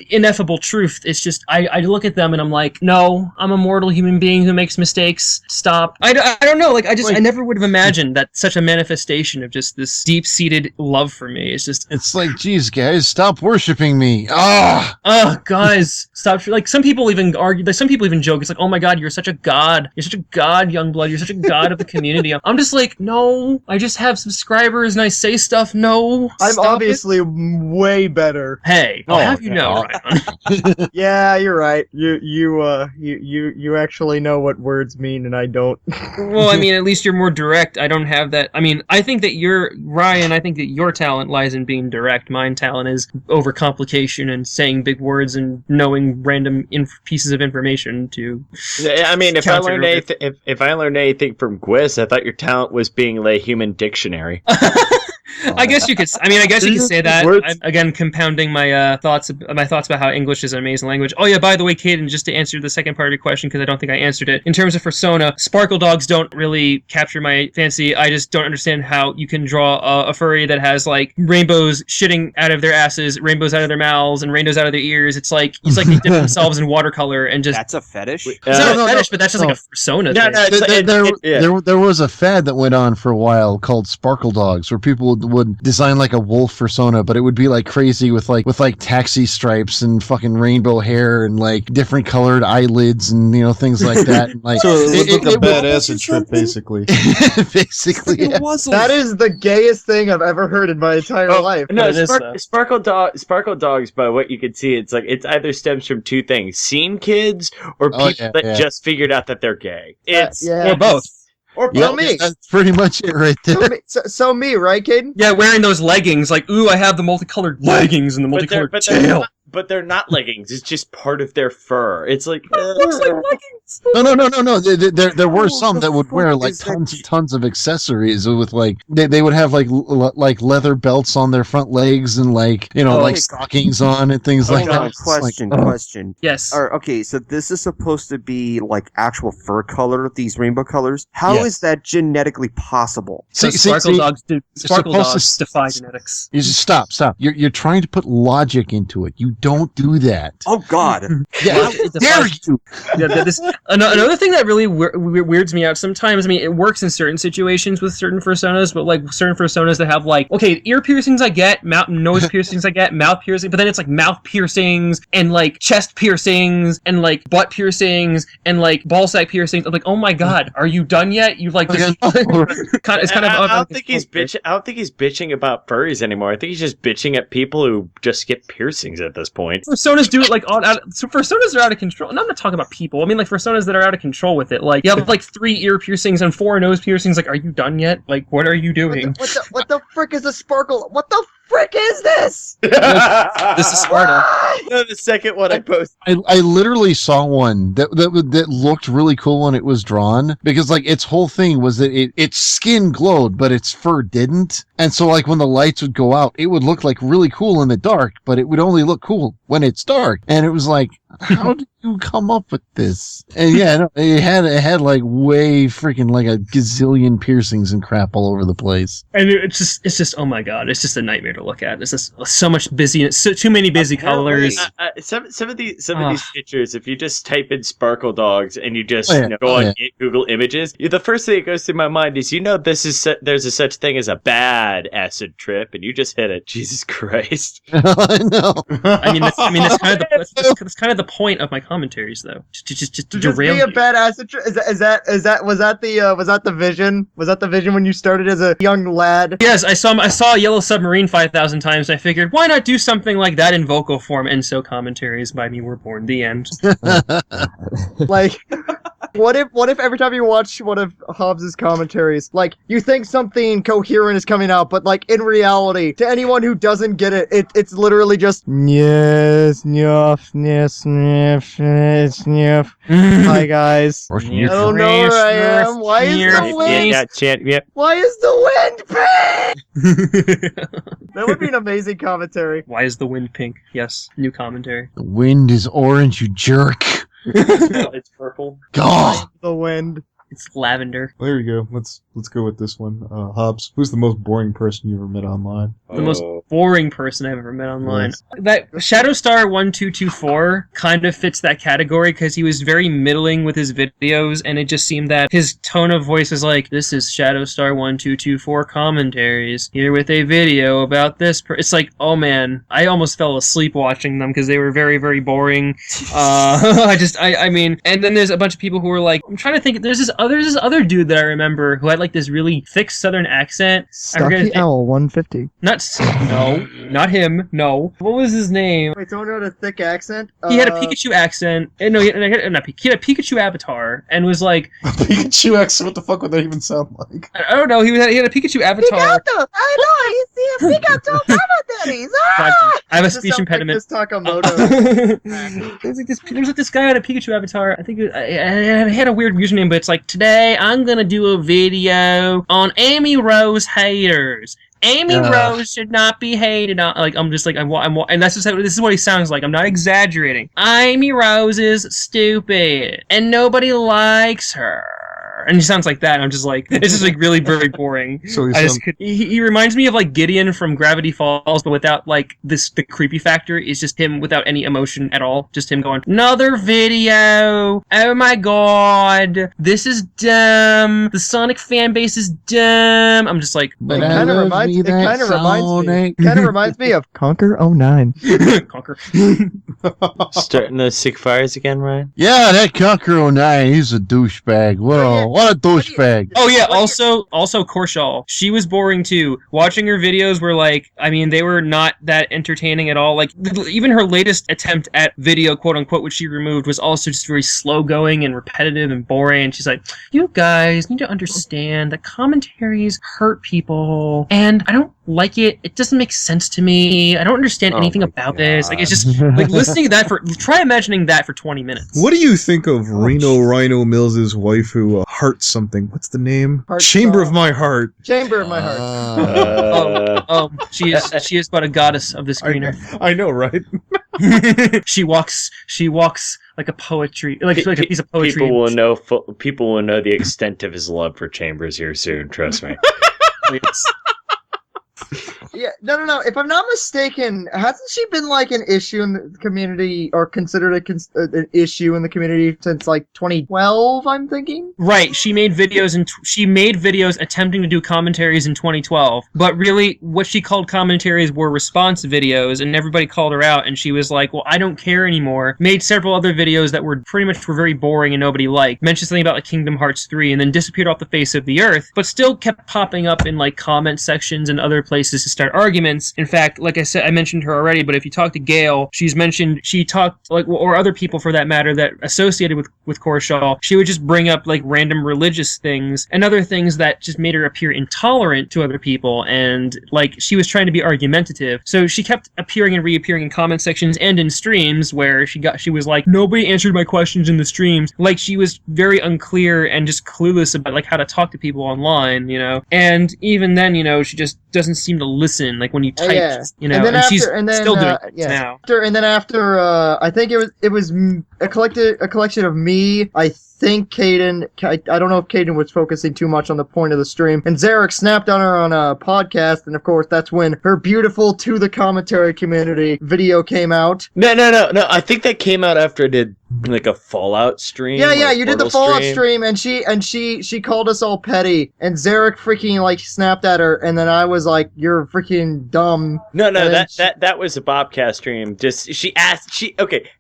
ineffable truth. It's just, I look at them and I'm like, no, I'm a mortal human being who makes mistakes. Stop. I don't know. Like, I never would have imagined that such a manifestation of just this deep-seated love for me. It's like, geez, guys, stop worshiping me. Guys, stop. Like, some people even argue, like, some people even joke, it's like, oh my god, you're such a god. You're such a god, Youngblood. You're such a god of the community. I'm just like, no, I just have subscribers and I say stuff. No, I'm obviously way better. Hey, I'll have you know, Ryan. Yeah, you're right. You actually know what words mean, and I don't. Well, I mean, at least you're more direct. I don't have that. I mean, I think that Ryan, I think that your talent lies in being direct. Mine talent is overcomplication and saying big words and knowing random pieces of information to. I mean, if I learned anything from Gwis, I thought your talent was being a human dictionary. I guess you could. I mean, I guess you could say that. I'm, again, compounding my thoughts about how English is an amazing language. Oh yeah, by the way, Kayden, just to answer the second part of your question, because I don't think I answered it. In terms of fursona, Sparkledogs don't really capture my fancy. I just don't understand how you can draw a furry that has like rainbows shitting out of their asses, rainbows out of their mouths, and rainbows out of their ears. It's like they dip themselves in watercolor and just. That's a fetish. It's not a fetish, but that's just like a fursona thing. There was a fad that went on for a while called Sparkledogs, where people would design like a wolf fursona, but it would be like crazy with like taxi stripes and fucking rainbow hair and like different colored eyelids and things like that. And, like, so it looked like a bad acid trip, basically. Basically, yeah. That is the gayest thing I've ever heard in my entire life. No, Sparkledogs, by what you can see, it's like it's either stems from two things: scene kids or people that just figured out that they're gay. It's or both. Or me. That's pretty much it right there. So me, right, Kayden? Yeah, wearing those leggings, like, ooh, I have the multicolored leggings and the multicolored tail. But they're not leggings. It's just part of their fur. It's like it looks like leggings. No. There were some that would wear like tons of accessories with like they would have like leather belts on their front legs and like like stockings on and things like that. Question. Yes. Okay, so this is supposed to be like actual fur color. These rainbow colors. How is that genetically possible? Sparkledogs defy genetics. You just stop. You're trying to put logic into it. You don't do that. Oh God! Yeah, dare you? Another thing that really weirds me out sometimes. I mean, it works in certain situations with certain fursonas, but like certain fursonas that have like ear piercings, I get nose piercings, I get mouth piercings, but then it's like mouth piercings and like chest piercings and like butt piercings and like ballsack piercings. I'm like, oh my God, are you done yet? You like just it's kind of. I don't think he's bitching about furries anymore. I think he's just bitching at people who just get piercings at this point. Fursonas do it like fursonas are out of control. And I'm not talking about people. I mean like fursonas that are out of control with it. Like you have like 3 ear piercings and 4 nose piercings. Like, are you done yet? Like, what are you doing? What the frick is a sparkle? What the frick is this? This is Sparta. No, the second one I posted. I literally saw one that looked really cool when it was drawn because like its whole thing was that its skin glowed but its fur didn't, and so like when the lights would go out it would look like really cool in the dark, but it would only look cool when it's dark. And it was like, how did you come up with this? And yeah, it had like way freaking like a gazillion piercings and crap all over the place. And it's just oh my God, it's just a nightmare to look at. It's just so much busyness, too many busy colors. Some of these pictures, if you just type in Sparkledogs and you just go on Google Images, the first thing that goes through my mind is there's a such thing as a bad acid trip, and you just hit it. Jesus Christ! I know. I mean, that's kind of the point of my commentaries, though. Just derail be a bad acid trip. Was that the vision? Was that the vision when you started as a young lad? Yes, I saw Yellow Submarine 5,000 times. And I figured, why not do something like that in vocal form? And so commentaries by me were born. The end. Like, what if every time you watch one of Hobbes' commentaries, like you think something coherent is coming out, but like in reality, to anyone who doesn't get it, it's literally just yes, sniff. Hi guys. I don't know where I am. Why is the wind? Why is the wind pink? That would be an amazing commentary. Why is the wind pink? Yes, new commentary. The wind is orange, you jerk. It's purple. God. The wind. It's lavender. There you go. Let's go with this one. Hobbes, who's the most boring person you ever met online? The most boring person I've ever met online. Yes. That Shadowstar1224 kind of fits that category because he was very middling with his videos, and it just seemed that his tone of voice is like, this is Shadowstar1224 commentaries, here with a video about this. It's like, oh man, I almost fell asleep watching them because they were very, very boring. I mean, and then there's a bunch of people who were like, I'm trying to think, there's this other dude that I remember who had like this really thick southern accent. Stucky Owl 150. Not him. No. What was his name? Wait, someone had a thick accent? He had a Pikachu accent. No, he had a Pikachu avatar and was like... Pikachu accent? What the fuck would that even sound like? I don't know. He had a Pikachu avatar. Pikachu! I know! You see a Pikachu commentaries! I have a speech impediment. Like this Takamoto. There's like this guy had a Pikachu avatar. I think I had a weird username, but it's like, today I'm gonna do a video on Amy Rose haters. Amy Rose should not be hated on. Like, I'm just like, and that's just how, this is what he sounds like. I'm not exaggerating. Amy Rose is stupid, and nobody likes her. And he sounds like that, and I'm just like, it's just like really very boring. So he reminds me of like Gideon from Gravity Falls, but without like the creepy factor. Is just him without any emotion at all. Just him going, another video. Oh my god, this is dumb. The Sonic fan base is dumb. I'm just like, it kind of reminds me of Conker09. Conker. Starting those sick fires again, Ryan? Yeah, that Conker09, he's a douchebag. Whoa, what a douchebag. Oh yeah, also Korshal. She was boring too. Watching her videos were like, I mean, they were not that entertaining at all. Like, even her latest attempt at video, quote unquote, which she removed, was also just very slow going and repetitive and boring. And she's like, you guys need to understand that commentaries hurt people, and I don't like it. It doesn't make sense to me. I don't understand anything about this. Like, it's just like listening to that try imagining that for 20 minutes. What do you think of RionRhinoMills' waifu, Heart something? What's the name? Chamber of My Heart. Chamber of My Heart. She is but a goddess of this green earth. I know, right? She walks like a poetry, like a piece of poetry. People will know the extent of his love for Chambers here soon. Trust me. Yeah, no. If I'm not mistaken, hasn't she been like an issue in the community, or considered an issue in the community since like 2012? I'm thinking. Right. She made videos attempting to do commentaries in 2012, but really, what she called commentaries were response videos, and everybody called her out, and she was like, "Well, I don't care anymore." Made several other videos that were very boring and nobody liked. Mentioned something about like Kingdom Hearts 3, and then disappeared off the face of the earth, but still kept popping up in like comment sections and other places to start arguments. In fact, like I said, I mentioned her already, but if you talk to Gail, she talked like, or other people for that matter that associated with Korshal, she would just bring up like random religious things and other things that just made her appear intolerant to other people, and like she was trying to be argumentative. So she kept appearing and reappearing in comment sections and in streams where she was like, nobody answered my questions in the streams. Like, she was very unclear and just clueless about like how to talk to people online, you know. And even then, you know, she just doesn't seem to listen. Like when you type, you know, and she's still doing it now. After I think it was a collection of me. I think Kayden, I don't know if Kayden was focusing too much on the point of the stream, and Zarek snapped on her on a podcast, and of course that's when her beautiful To the Commentary Community video came out. No. I think that came out after I did like a Fallout stream. Yeah, you did the Fallout stream, and she called us all petty, and Zarek freaking like snapped at her, and then I was like, "You're freaking dumb." No, that was a Bobcast stream.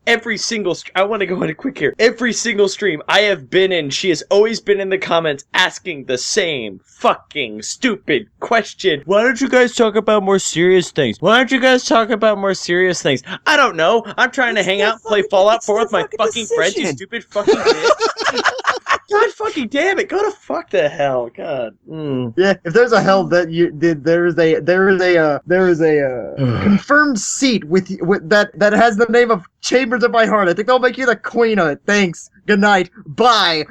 Every single I want to go on a quick here. Every single stream I have been in, she has always been in the comments asking the same fucking stupid question. Why don't you guys talk about more serious things? I don't know. I'm trying to hang out and play Fallout 4 with my fucking friends, you stupid fucking bitch. God fucking damn it! Go to fuck the hell, God. Yeah, if there's a hell that you did, there is a confirmed seat with that has the name of Chambers of My Heart. I think they'll make you the queen of it. Thanks. Good night. Bye.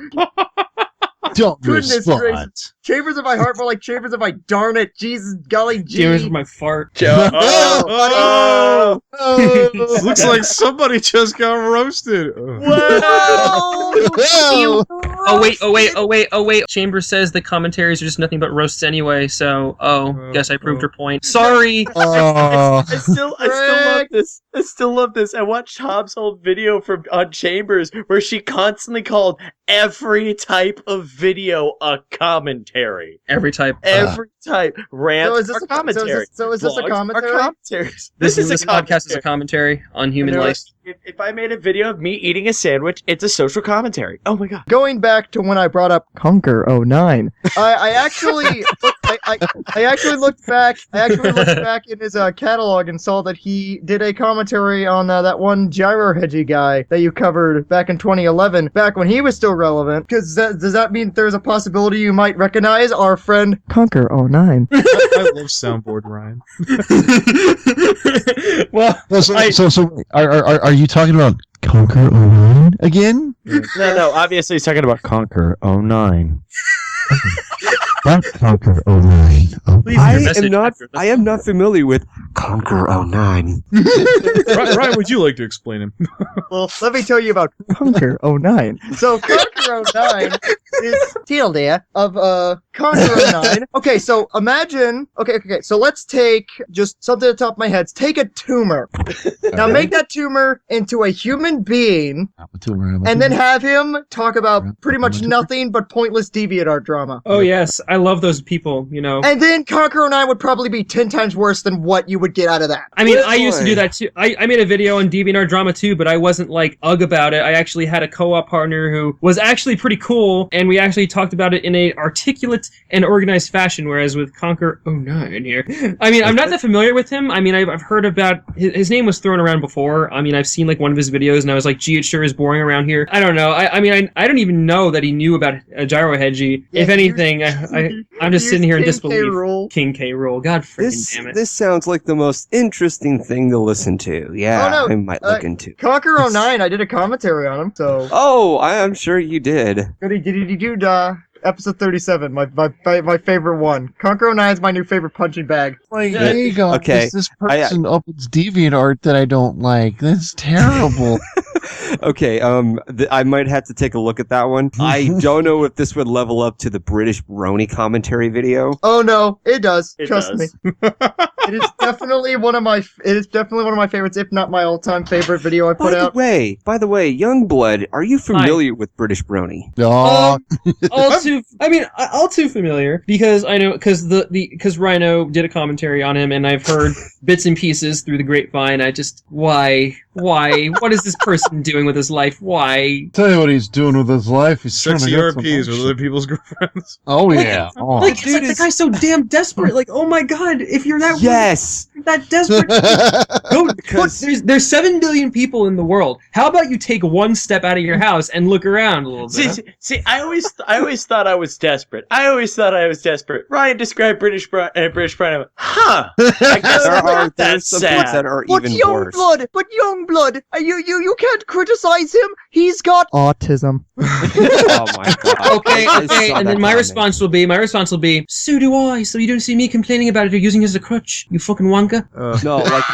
Don't Goodness respond. gracious. Chambers of My Heart, more like Chambers of My Darn It. Jesus, golly gee. Chambers of My Fart. Oh. Looks like somebody just got roasted. Oh wait. Chambers says the commentaries are just nothing but roasts anyway, so guess I proved her point. Sorry. I still love this. I still love this. I watched Hobbs' old video on Chambers where she constantly called every type of video a commentary. Every type. Rants are commentary. So is this a commentary? Are commentaries. This podcast is a commentary on human life. If I made a video of me eating a sandwich, it's a social commentary. Oh my god. Going back to when I brought up Conker09, I actually looked back in his catalog and saw that he did a commentary on that one Gyro Hedgy guy that you covered back in 2011, back when he was still relevant. Because does that mean there's a possibility you might recognize our friend Conker09? I love soundboard Ryan. Well, So are you talking about Conker09 again? No, obviously he's talking about Conker09. That's Conker09. Please, I am not familiar with Conker09. Ryan, would you like to explain him? Well, let me tell you about Conker09. So Conker09 is Teal there of Conker09. Okay, so imagine. Okay, so let's take just something at the top of my head. Take a tumor. Now make that tumor into a human being, and then have him talk about pretty much nothing but pointless DeviantArt drama. Oh yes, I love those people. You know. And then Conker09 would probably be 10 times worse than what you would get out of that. I mean, I used to do that too. I made a video on DeviantArt drama too, but I wasn't like ugh about it. I actually had a co-op partner who was actually pretty cool, and we actually talked about it in a articulate and organized fashion. Whereas with Conker09 here, I mean, I'm not that familiar with him. I mean, I've heard about his name was thrown around before. I mean, I've seen like one of his videos, and I was like, gee, it sure is boring around here. I don't know. I mean, I don't even know that he knew about Gyro Hedgie. Yeah, if anything, I'm just sitting here in disbelief. King K. Rool. God freaking damn it. This sounds like the most interesting thing to listen to. Yeah, Oh, no. I might look into. Conker09, I did a commentary on him, so. Oh, I'm sure you did. Episode 37, my favorite one. Conker09 is my new favorite punching bag. Like, there you go. Okay. This person uploads DeviantArt that I don't like. That's terrible. Okay, I might have to take a look at that one. I don't know if this would level up to the British Brony commentary video. Oh no, it does. It Trust does. me. It is definitely one of my favorites, if not my all-time favorite video I put out. By the way, Youngblood, are you familiar with British Brony? Oh, all too familiar because I know because Rhino did a commentary on him, and I've heard bits and pieces through the grapevine. Why? What is this person doing with his life? Why? tell you what he's doing with his life. He's trying Sexy to get some RPs with action. other people's girlfriends. Oh yeah. Oh. Like, it's like the guy's so damn desperate. Like, oh my god, if you're that Yes! that desperate, go. There's 7 billion people in the world. How about you take one step out of your house and look around a little bit? See, I always thought I was desperate. Ryan described British Brian. I went, huh? I guess There I'm are not that some things that sad. are But even worse. Youngblood, you can't criticize him. He's got autism. Oh my god. Okay, I saw and that then my coming. response will be, so do I. So you don't see me complaining about it or using it as a crutch, you fucking wonka. No, like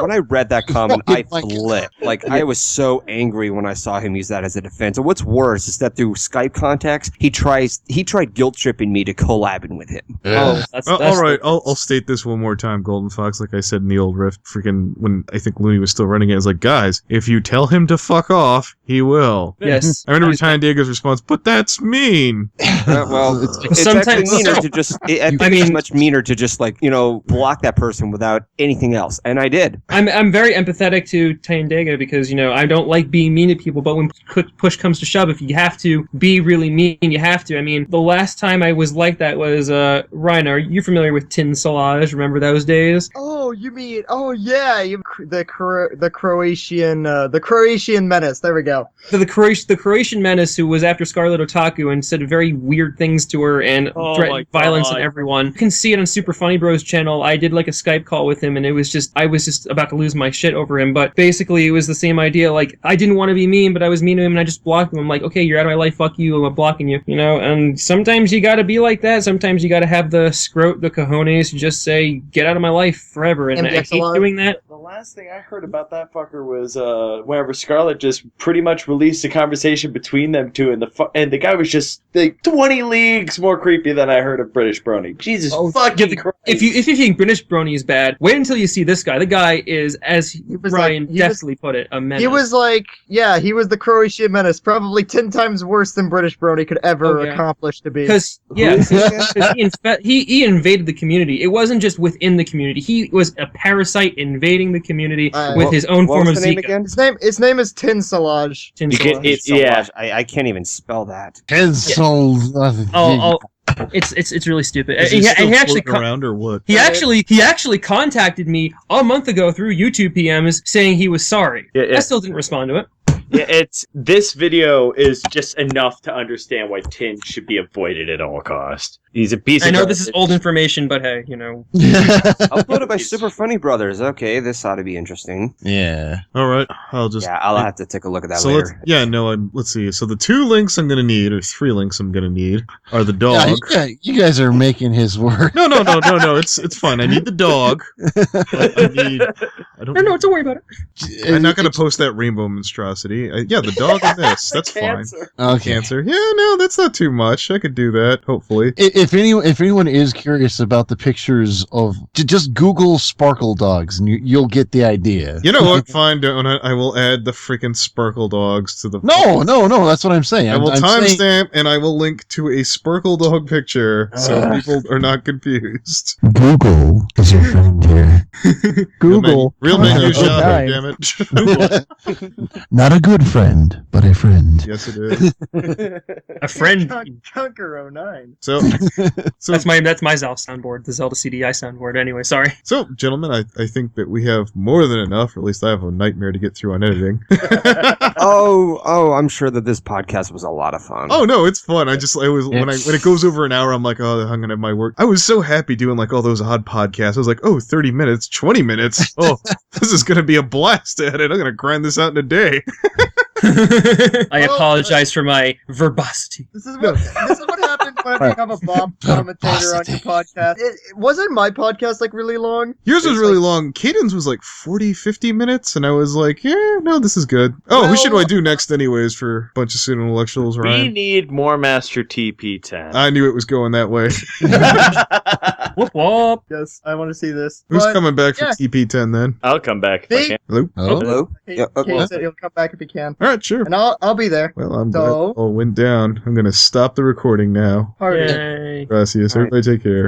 when I read that comment, I Fucking flipped. Like I was so angry when I saw him use that as a defense. And what's worse is that through Skype contacts, he tried guilt tripping me to collabing with him. Oh, that's All right, I'll state this one more time, Golden Fox. Like I said in the old rift, freaking when I think Looney was still running it, it's like, guys, if you tell him to fuck off, he will. Yes. I remember Tyne Diego's response, but that's mean. Well, it's Sometimes- actually meaner to just. It's much meaner to just like block that person without anything else, and I did. I'm very empathetic to Tandega because I don't like being mean to people, but when push comes to shove, if you have to be really mean, you have to. I mean, the last time I was like that was Ryan. Are you familiar with Tin Salaj? Remember those days? Oh, you mean? Oh yeah, the Croatian menace. There we go. The Croatian menace who was after Scarlet Otaku and said very weird things to her and threatened violence on everyone. You can see it on Super Funny Bros channel. I did like a Skype call with him, and I was just about to lose my shit over him. But basically, it was the same idea. Like, I didn't want to be mean, but I was mean to him, and I just blocked him. I'm like, okay, you're out of my life. Fuck you. I'm blocking you. And sometimes you gotta be like that. Sometimes you gotta have the cojones to just say, get out of my life forever. And I hate doing that. The last thing I heard about that fucker was whenever Scarlet just pretty much released a conversation between them two, and the guy was just like 20 leagues more creepy than I heard of British Brony. Jesus fucking Christ. If you think British Brony is bad, wait until you see this guy. The guy is, as Ryan definitely put it, a menace. He was like, yeah, he was the Croatian menace, probably 10 times worse than British Brony could ever accomplish to be. Because he invaded the community. It wasn't just within the community. He was a parasite invading the community with his own form of Zika. Again? His name is Tin Salaj. I can't even spell that. It's really stupid. Is he still floating around or what? He actually contacted me a month ago through YouTube PMs saying he was sorry. I still didn't respond to it. This video is just enough to understand why Tin should be avoided at all costs. He's a piece of I know garbage. this is old information, but hey, Uploaded by Super Funny Brothers. Okay, this ought to be interesting. Yeah. All right, I'll have to take a look at that later. Let's see. So the 2 links I'm gonna need, or 3 links I'm gonna need, are the dog. Yeah, you guys are making his work. No. It's fine. I need the dog. Don't worry about it. I'm not gonna post that rainbow monstrosity. The dog and this. That's fine. Okay. Cancer. Yeah, no, that's not too much. I could do that. Hopefully. If anyone is curious about the pictures of, just Google Sparkledogs and you'll get the idea. You know what? Fine, I will add the freaking Sparkledogs to the. No. That's what I'm saying. I will timestamp and I will link to a Sparkledog picture so people are not confused. Google is your friend here. Google. Real menu shop, Okay. damn it. Not a good friend, but a friend. Yes, it is. A friend. Conkeronine. So That's my Zal soundboard, the Zelda CDI soundboard. Anyway, sorry. So, gentlemen, I think that we have more than enough, or at least I have a nightmare to get through on editing. I'm sure that this podcast was a lot of fun. Oh no, it's fun. When it goes over an hour, I'm like, oh, I'm gonna have my work. I was so happy doing like all those odd podcasts. I was like, 30 minutes, 20 minutes. Oh, this is gonna be a blast to edit. I'm gonna grind this out in a day. I apologize for my verbosity. This is what happens when I become a bomb commentator on your podcast. It wasn't my podcast like really long. Yours was really long. Kayden's was like 40, 50 minutes, and I was like, yeah, no, this is good. Oh, who should I do next anyways for a bunch of pseudo intellectuals, Ryan? We need more Master TP10. I knew it was going that way. Whoop whoop. Yes, I want to see this. Who's But coming back for TP10 then? I'll come back if I can. Hello? Hello? Kate said he'll come back if he can. All right, sure. And I'll be there. Well, I'm So- glad it all went down. I'm going to stop the recording now. Party. Yay. Gracias. All right. Everybody take care.